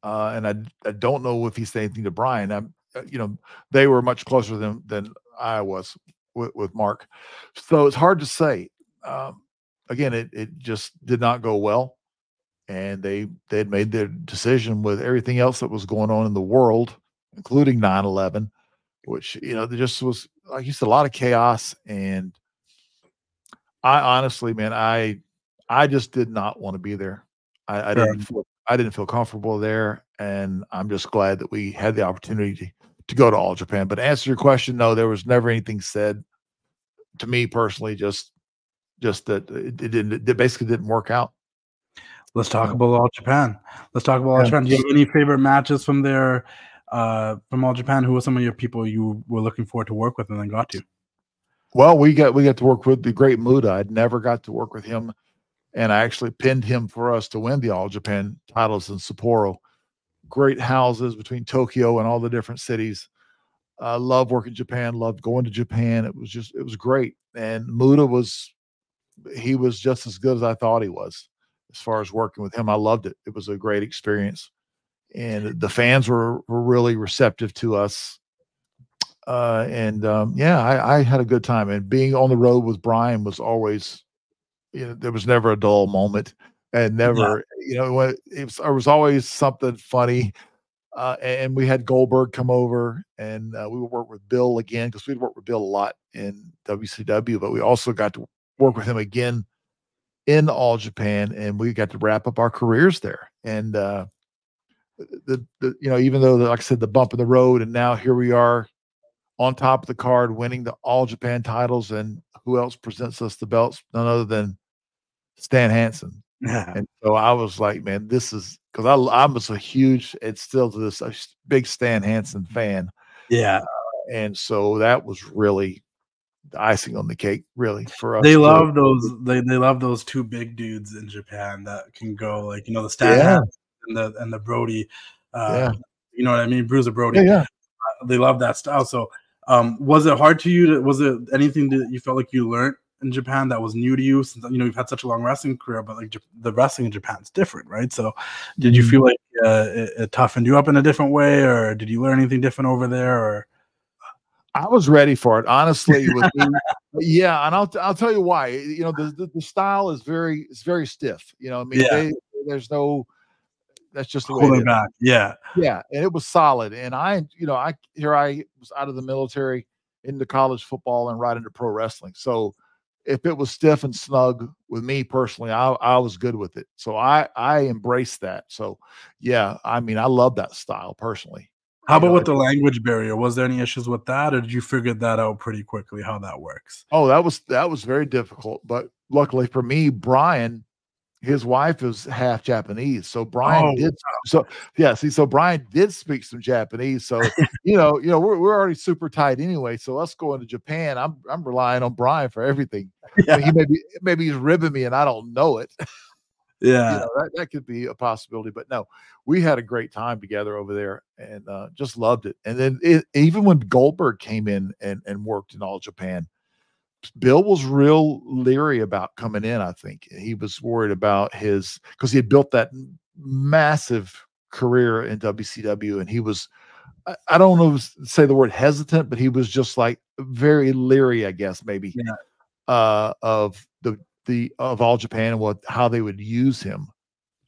and I don't know if he said anything to Bryan. They were much closer than I was with Mark, so it's hard to say. Again, it just did not go well, and they had made their decision with everything else that was going on in the world, including 9/11, which there just was, like you said, a lot of chaos. And I honestly, man, I just did not want to be there. I didn't feel comfortable there, and I'm just glad that we had the opportunity to go to All Japan. But to answer your question, no, there was never anything said to me personally. Just that it basically didn't work out. Let's talk about All Japan. Let's talk about All Japan. Do you have any favorite matches from there, from All Japan? Who were some of your people you were looking forward to work with and then got to? Well, we got to work with the great Muda. I'd never got to work with him, and I actually pinned him for us to win the All Japan titles in Sapporo. Great houses between Tokyo and all the different cities. I love working Japan, loved going to Japan. It was great. And Muda was just as good as I thought he was as far as working with him. I loved it. It was a great experience. And the fans were really receptive to us. I had a good time. And being on the road with Bryan was always, there was never a dull moment, and never, it was always something funny. And we had Goldberg come over, and we would work with Bill again, because we'd worked with Bill a lot in WCW, but we also got to work with him again in All Japan, and we got to wrap up our careers there. And even though, like I said, the bump in the road, and now here we are on top of the card, winning the All Japan titles, and who else presents us the belts? None other than Stan Hansen. Yeah. And so I was like, man, this is, because I was a huge, it's still to this, a big Stan Hansen fan. Yeah. And so that was really the icing on the cake, really, for us. They love those two big dudes in Japan that can go, like, the Stan Hansen and the Brody. You know what I mean? Bruiser Brody. Yeah. They love that style. So was it hard to you? Was it anything that you felt like you learned in Japan that was new to you, since you've had such a long wrestling career, but like the wrestling in Japan is different, right? So did you feel like it toughened you up in a different way, or did you learn anything different over there? Or I was ready for it, honestly. With me, yeah, and I'll tell you why. The style is very stiff. There's no, that's just the way it is. Back. Yeah, and it was solid. And I was out of the military, into college football, and right into pro wrestling. So if it was stiff and snug with me personally, I was good with it. So I embraced that. So yeah, I love that style personally. How about with the language barrier? Was there any issues with that, or did you figure that out pretty quickly how that works? Oh, that was very difficult. But luckily for me, Bryan, his wife is half Japanese. So Bryan so Bryan did speak some Japanese. So, we're already super tight anyway. So us going to Japan, I'm relying on Bryan for everything. Yeah. Maybe he's ribbing me and I don't know it. Yeah. That could be a possibility, but no, we had a great time together over there, and just loved it. And then even when Goldberg came in and worked in All Japan, Bill was real leery about coming in. I think he was worried about because he had built that massive career in WCW, and he was, I don't know, say the word hesitant, but he was just like very leery, I guess, maybe, of All Japan and how they would use him.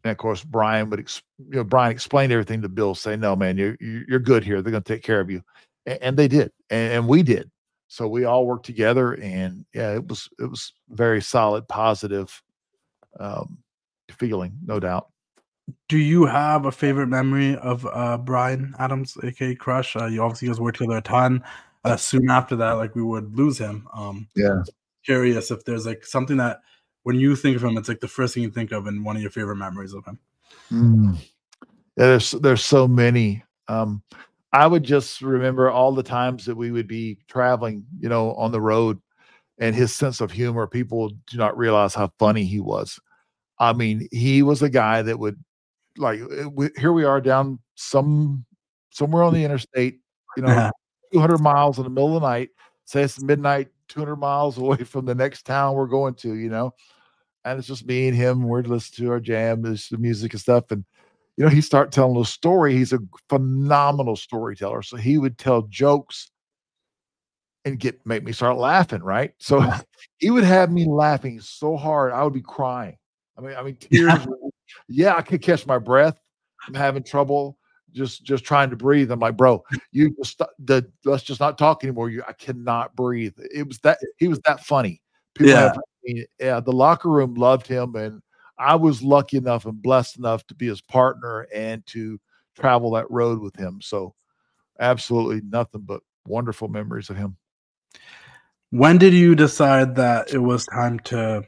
And of course, Bryan would, Bryan explained everything to Bill, saying, "No, man, you're good here. They're going to take care of you," and they did, and we did. So we all worked together, and yeah, it was very solid, positive feeling, no doubt. Do you have a favorite memory of Bryan Adams, aka Crush? You obviously guys worked together a ton. Soon after that, like we would lose him. Yeah. Curious if there's like something that when you think of him, it's like the first thing you think of in one of your favorite memories of him. Yeah, there's so many. I would just remember all the times that we would be traveling, on the road, and his sense of humor. People do not realize how funny he was. I mean, he was a guy that would, like, here we are down somewhere on the interstate, 200 miles in the middle of the night. Say it's midnight, 200 miles away from the next town we're going to, and it's just me and him. We're listening to our jam, the music and stuff. And, he started telling a story. He's a phenomenal storyteller. So he would tell jokes and make me start laughing. Right. So he would have me laughing so hard, I would be crying. I mean, tears. Yeah, I could catch my breath. I'm having trouble just trying to breathe. I'm like, bro, let's just not talk anymore. I cannot breathe. He was that funny. People the locker room loved him, and I was lucky enough and blessed enough to be his partner and to travel that road with him. So absolutely nothing but wonderful memories of him. When did you decide that it was time to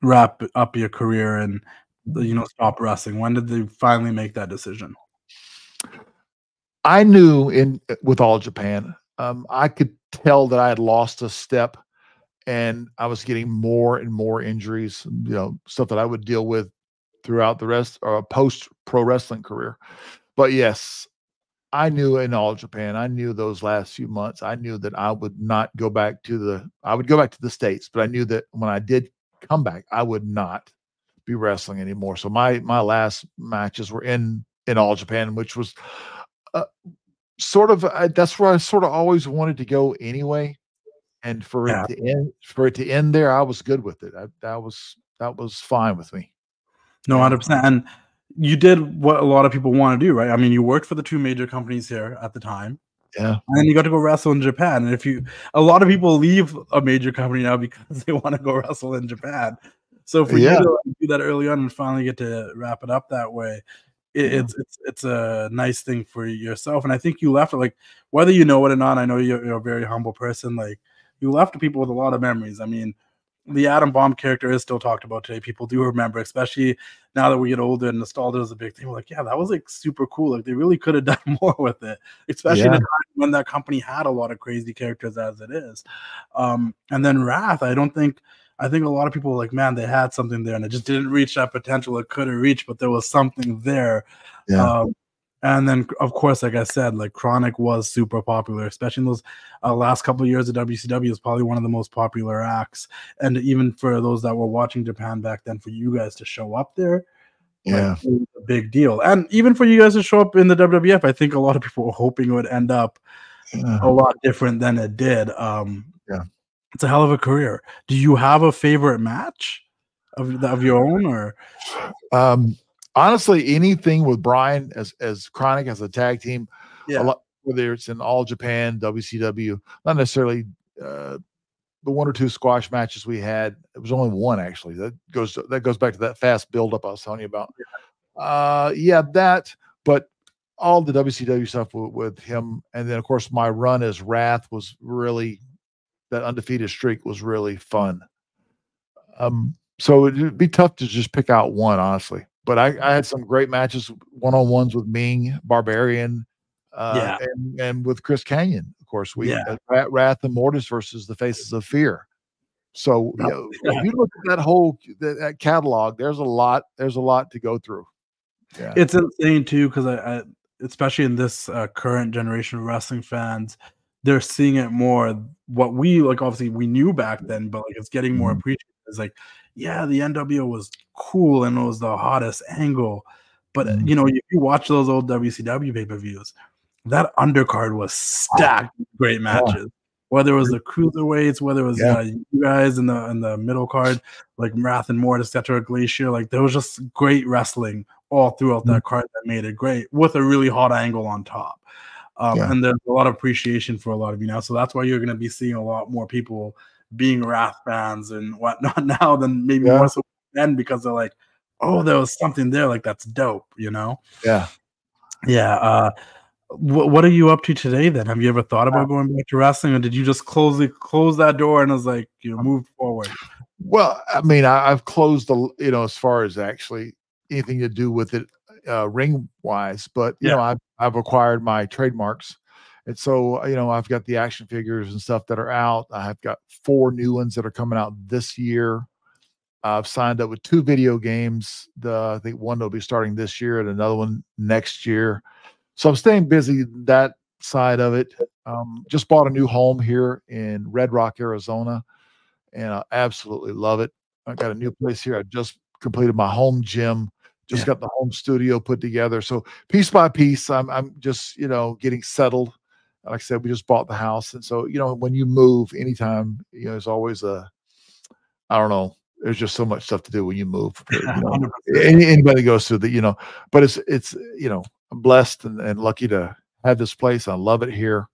wrap up your career and stop wrestling? When did they finally make that decision? I knew with All Japan, I could tell that I had lost a step, and I was getting more and more injuries, stuff that I would deal with throughout the rest or post pro wrestling career. But yes, I knew in All Japan, I knew those last few months, I knew that I would not go back I would go back to the States, but I knew that when I did come back, I would not be wrestling anymore. So my last matches were in All Japan, which was that's where I sort of always wanted to go anyway. And for it to end there, I was good with it. That was fine with me. No, 100%. And you did what a lot of people want to do, right? I mean, you worked for the two major companies here at the time. Yeah. And then you got to go wrestle in Japan. And a lot of people leave a major company now because they want to go wrestle in Japan. So for you to do that early on and finally get to wrap it up that way, it's a nice thing for yourself. And I think you left it, like, whether you know it or not, I know you're a very humble person. Like, you left people with a lot of memories. I mean, the Atom Bomb character is still talked about today. People do remember, especially now that we get older and nostalgia is a big thing. We're like, yeah, that was like super cool. Like, they really could have done more with it, especially in the time when that company had a lot of crazy characters as it is. And then Wrath, I think a lot of people were like, man, they had something there and it just didn't reach that potential it could have reached, but there was something there. Yeah. And then, of course, like I said, like, Kronik was super popular, especially in those last couple of years of WCW. Is probably one of the most popular acts. And even for those that were watching Japan back then, for you guys to show up there, like, it was a big deal. And even for you guys to show up in the WWF, I think a lot of people were hoping it would end up a lot different than it did. It's a hell of a career. Do you have a favorite match of your own, or? Honestly, anything with Bryan as Kronik as a tag team, whether it's in All Japan, WCW, not necessarily the one or two squash matches we had. It was only one, actually. That goes back to that fast buildup I was telling you about. But all the WCW stuff with him, and then of course my run as Wrath was really, that undefeated streak was really fun. So it'd be tough to just pick out one, honestly. But I had some great matches, one-on-ones with Ming, Barbarian, and with Chris Kanyon. Of course, we Wrath and Mortis versus the Faces of Fear. So if you look at that whole that catalog, there's a lot to go through. Yeah. It's insane too, because I especially in this current generation of wrestling fans, they're seeing it more. What we like, obviously, we knew back then, but like, it's getting more appreciated. It's like, yeah, the NWO was cool and it was the hottest angle. But if you watch those old WCW pay-per-views, that undercard was stacked with great matches. whether it was the cruiserweights, whether it was you guys in the middle card, like Wrath and Mortis, etc., Glacier, like there was just great wrestling all throughout that card that made it great with a really hot angle on top. And there's a lot of appreciation for a lot of you now. So that's why you're going to be seeing a lot more people being Wrath fans and whatnot now than maybe more so then, because they're like, oh, there was something there, like that's dope, you know? Yeah. Yeah. What are you up to today then? Have you ever thought about going back to wrestling, or did you just close that door and it was like, you know, move forward? Well, I mean, I've closed the, you know, as far as actually anything to do with it ring wise, but you know, I've acquired my trademarks. And so, you know, I've got the action figures and stuff that are out. I've got 4 new ones that are coming out this year. I've signed up with 2 video games. I think one will be starting this year and another one next year. So I'm staying busy that side of it. Just bought a new home here in Red Rock, Arizona, and I absolutely love it. I got a new place here. I just completed my home gym. Just got the home studio put together. So piece by piece, I'm just, you know, getting settled. Like I said, we just bought the house. And so, you know, when you move anytime, you know, there's always I don't know, there's just so much stuff to do when you move. You know, anybody goes through that, you know, but it's, you know, I'm blessed and lucky to have this place. I love it here.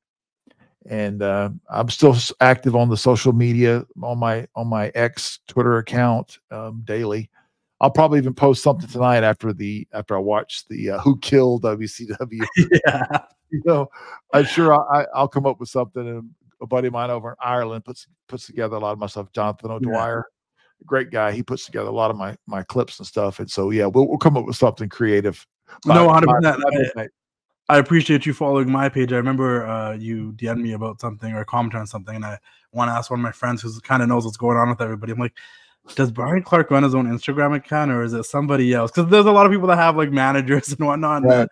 And I'm still active on the social media, on my X Twitter account daily. I'll probably even post something tonight after I watch the Who Killed WCW. You know, I'm sure I'll come up with something. And a buddy of mine over in Ireland puts together a lot of my stuff. Jonathan O'Dwyer, great guy. He puts together a lot of my clips and stuff. And so we'll come up with something creative. No, 100%. I appreciate you following my page. I remember you DM'd me about something or commented on something, and I want to ask one of my friends who kind of knows what's going on with everybody. I'm like, does Bryan Clark run his own Instagram account, or is it somebody else? Because there's a lot of people that have like managers and whatnot. Right.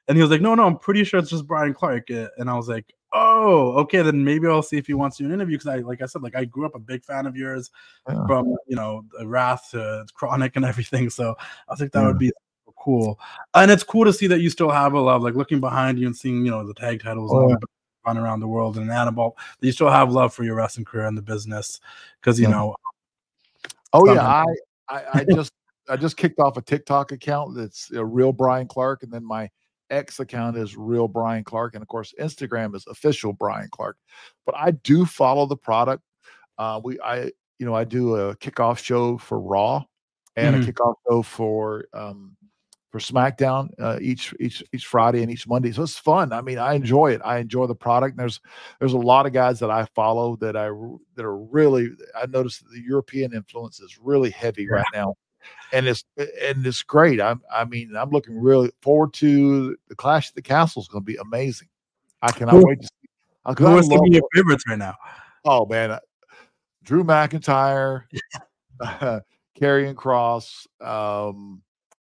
And he was like, no, I'm pretty sure it's just Bryan Clark. And I was like, oh, okay, then maybe I'll see if he wants to do an interview. Because like I said, I grew up a big fan of yours from, you know, Wrath to Kronik and everything. So I think that would be cool. And it's cool to see that you still have a love, like looking behind you and seeing, you know, the tag titles run around the world and Annabelle, that you still have love for your wrestling career and the business. Because, you know. Oh, yeah. I just kicked off a TikTok account that's a real Bryan Clark, and then my X account is real Bryan Clark, and of course Instagram is official Bryan Clark. But I do follow the product. I do a kickoff show for Raw and a kickoff show for SmackDown each Friday and each Monday. So it's fun. I mean, I enjoy it. I enjoy the product. And there's a lot of guys that I follow that are really, I noticed that the European influence is really heavy right now. And it's great. I'm looking really forward to the Clash at the Castle. Is going to be amazing. I cannot wait to see. Who are some of your favorites right now? Oh man, Drew McIntyre, Karrion Kross,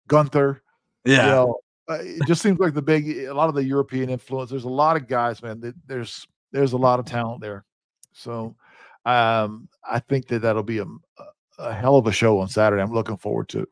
Gunther. Yeah, you know, it just seems like a lot of the European influence. There's a lot of guys, man. There's a lot of talent there. So I think that'll be a hell of a show on Saturday. I'm looking forward to it.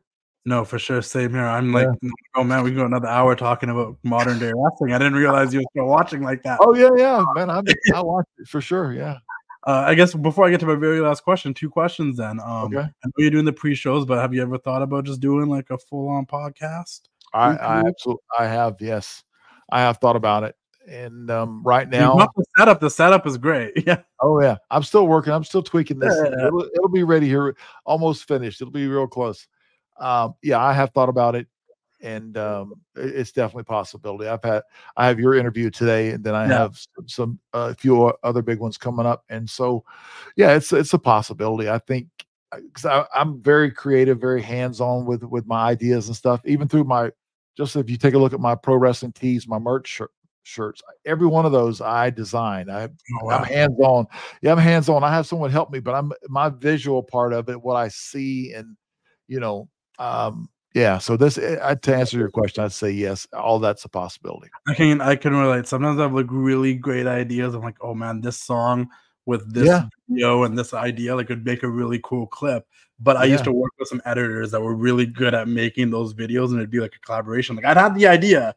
No, for sure. Same here. I'm like, oh man, we can go another hour talking about modern day wrestling. I didn't realize you were still watching like that. Oh yeah, man. I watch it for sure. Yeah. I guess before I get to my very last question, 2 questions then. Okay. I know you're doing the pre-shows, but have you ever thought about just doing like a full-on podcast? I absolutely have. Yes, I have thought about it. And right now, the setup is great. Yeah. Oh yeah, I'm still working. I'm still tweaking this. It'll be ready here, almost finished. It'll be real close. I have thought about it, and it's definitely a possibility. I have your interview today, and then I have some a few other big ones coming up, and so it's a possibility. I think because I'm very creative, very hands-on with my ideas and stuff. Even through just if you take a look at my pro wrestling tees, my merch shirts, every one of those I design. I'm hands-on. Yeah, I'm hands-on. I have someone help me, but my visual part of it, what I see, and so to answer your question, I'd say yes, all that's a possibility. I can relate. Sometimes I have like really great ideas. I'm like, oh man, this song with this video and this idea like would make a really cool clip. but I used to work with some editors that were really good at making those videos, and it'd be like a collaboration. Like I'd had the idea.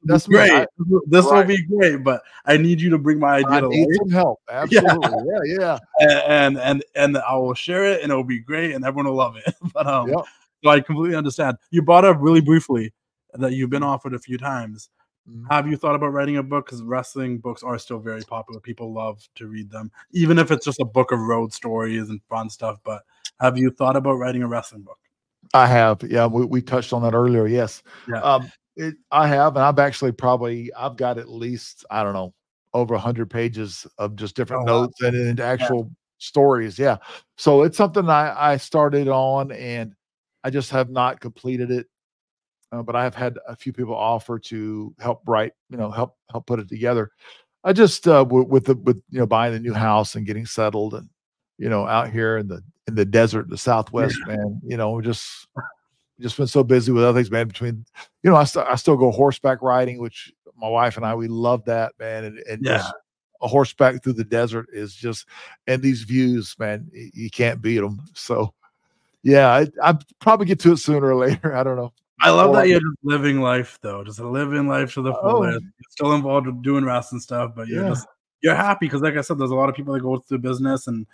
That's great. This right. will be great, but I need you to bring my idea to life. I need some help. Absolutely. Yeah. And I will share it, and it'll be great, and everyone will love it. But so I completely understand. You brought up really briefly that you've been offered a few times. Have you thought about writing a book? Because wrestling books are still very popular. People love to read them, even if it's just a book of road stories and fun stuff. But have you thought about writing a wrestling book? I have. Yeah, we touched on that earlier. Yes. Yeah. I have, and I've got at least, I don't know, over 100 pages of just different notes and actual stories. Yeah. So it's something I started on, and I just have not completed it. But I have had a few people offer to help write, help put it together. I just with buying a new house and getting settled, and out here in the desert, the Southwest, man, just been so busy with other things, man. Between I still go horseback riding, which my wife and I, we love that, man, and just a horseback through the desert is just, and these views, man, you can't beat them. So yeah, I probably get to it sooner or later. I don't know. I love that you're just living life, though. Just living life to the fullest. You're still involved with doing wrestling stuff, but you're happy because, like I said, there's a lot of people that go through business and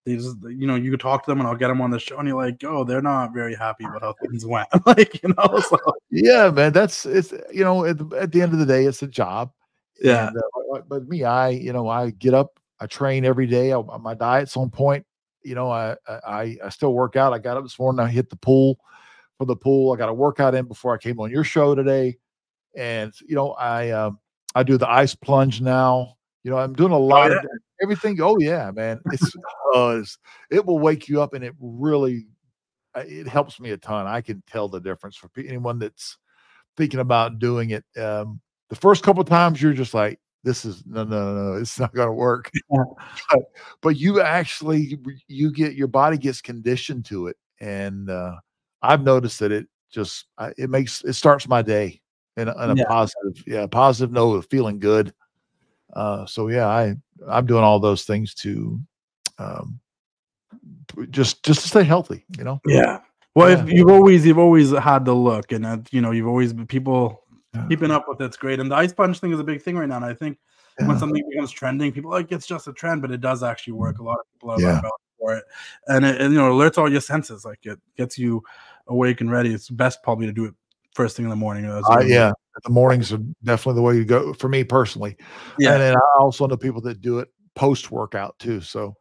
they just, you could talk to them and I'll get them on the show, and you're like, oh, they're not very happy about how things went. So. Yeah, man, it's at the end of the day, it's a job. Yeah. And, but me, I get up, I train every day. My diet's on point. I still work out. I got up this morning, I hit the pool. For the pool, I got a workout in before I came on your show today, and I do the ice plunge now. I'm doing a lot of everything. Oh yeah, man, it will wake you up, and it helps me a ton. I can tell the difference for anyone that's thinking about doing it. The first couple of times you're just like, this is no, it's not going to work. But you actually your body gets conditioned to it, and I've noticed that it starts my day in a positive note of feeling good. So yeah, I'm doing all those things to just to stay healthy, Yeah. Well, you've always had the look, and you've always been people keeping up with it's great. And the ice punch thing is a big thing right now. And I think when something becomes trending, people are like, it's just a trend, but it does actually work. A lot of people are about for it, and it alerts all your senses. Like it gets you awake and ready. It's best probably to do it first thing in the morning. The mornings are definitely the way you go for me personally. And then I also know people that do it post workout too. So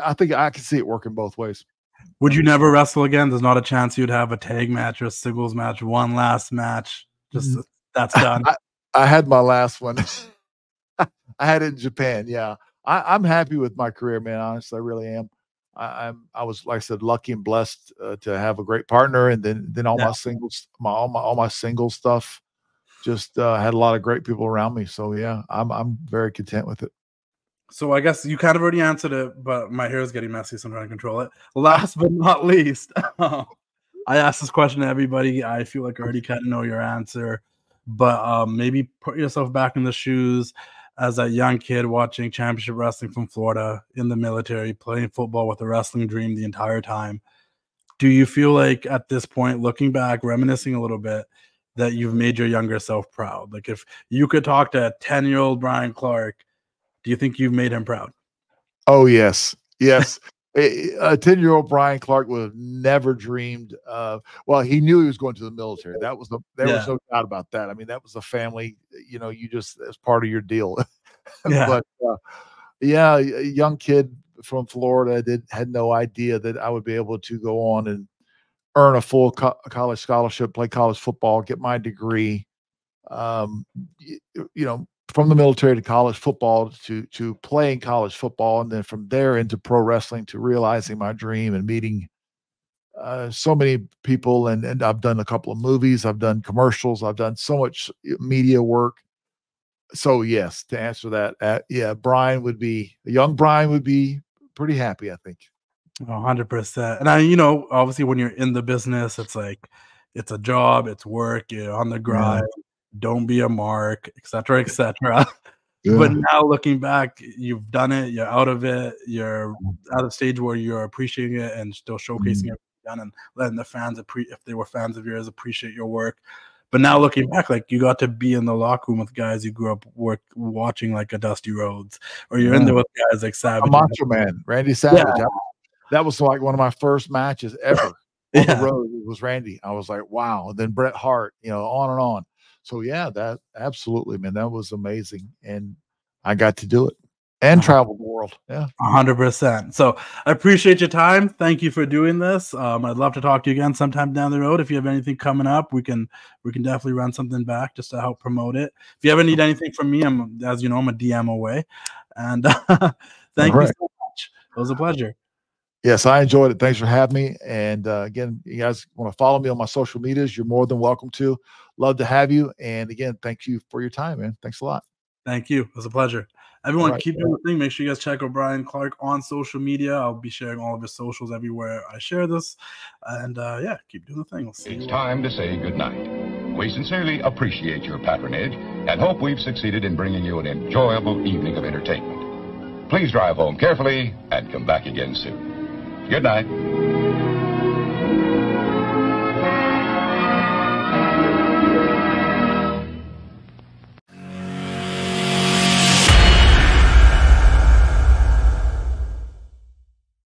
I think I can see it working both ways. Would you never wrestle again? There's not a chance you'd have a tag match or a singles match, one last match. Just that's done. I had my last one. I had it in Japan. Yeah. I'm happy with my career, man. Honestly, I really am. I was, like I said, lucky and blessed to have a great partner, and then all my singles, all my single stuff, just had a lot of great people around me. So yeah, I'm very content with it. So I guess you kind of already answered it, but my hair is getting messy, so I'm trying to control it. Last but not least, I asked this question to everybody. I feel like I already kind of know your answer, but maybe put yourself back in the shoes as a young kid watching championship wrestling from Florida in the military, playing football with a wrestling dream the entire time. Do you feel like at this point, looking back, reminiscing a little bit, that you've made your younger self proud? Like if you could talk to a 10-year-old Bryan Clark, do you think you've made him proud? Oh, yes. Yes. A 10-year-old Bryan Clark would have never dreamed of, well, he knew he was going to the military. There was no doubt about that. I mean, that was a family, as part of your deal. But a young kid from Florida had no idea that I would be able to go on and earn a full college scholarship, play college football, get my degree, from the military to college football to playing college football, and then from there into pro wrestling, to realizing my dream and meeting so many people. And I've done a couple of movies, I've done commercials, I've done so much media work. So yes, to answer that, young Bryan would be pretty happy, I think. 100%. And obviously when you're in the business, it's like, it's a job, it's work, you're on the grind. Don't be a mark, etc., etc. But now looking back, you've done it. You're out of it. You're at a stage where you're appreciating it and still showcasing it done and letting the fans if they were fans of yours, appreciate your work. But now looking back, like you got to be in the locker room with guys you grew up watching, like a Dusty Rhodes, or you're in there with guys like Savage, Macho Man, Randy Savage. That was like one of my first matches ever on the road. It was Randy. I was like, wow. And then Bret Hart, you know, on and on. So yeah, that absolutely, man, that was amazing, and I got to do it and travel the world. 100%. So I appreciate your time. Thank you for doing this. I'd love to talk to you again sometime down the road. If you have anything coming up, we can definitely run something back just to help promote it. If you ever need anything from me, as you know, I'm a DM away. And thank you so much. It was a pleasure. Yes, I enjoyed it. Thanks for having me. And again, you guys want to follow me on my social medias, you're more than welcome to. Love to have you. And again, thank you for your time, man. Thanks a lot. Thank you. It was a pleasure. Everyone, keep doing the thing. Make sure you guys check out Bryan Clark on social media. I'll be sharing all of his socials everywhere I share this. And yeah, keep doing the thing. We'll see you. It's time to say goodnight. We sincerely appreciate your patronage and hope we've succeeded in bringing you an enjoyable evening of entertainment. Please drive home carefully and come back again soon. Good night.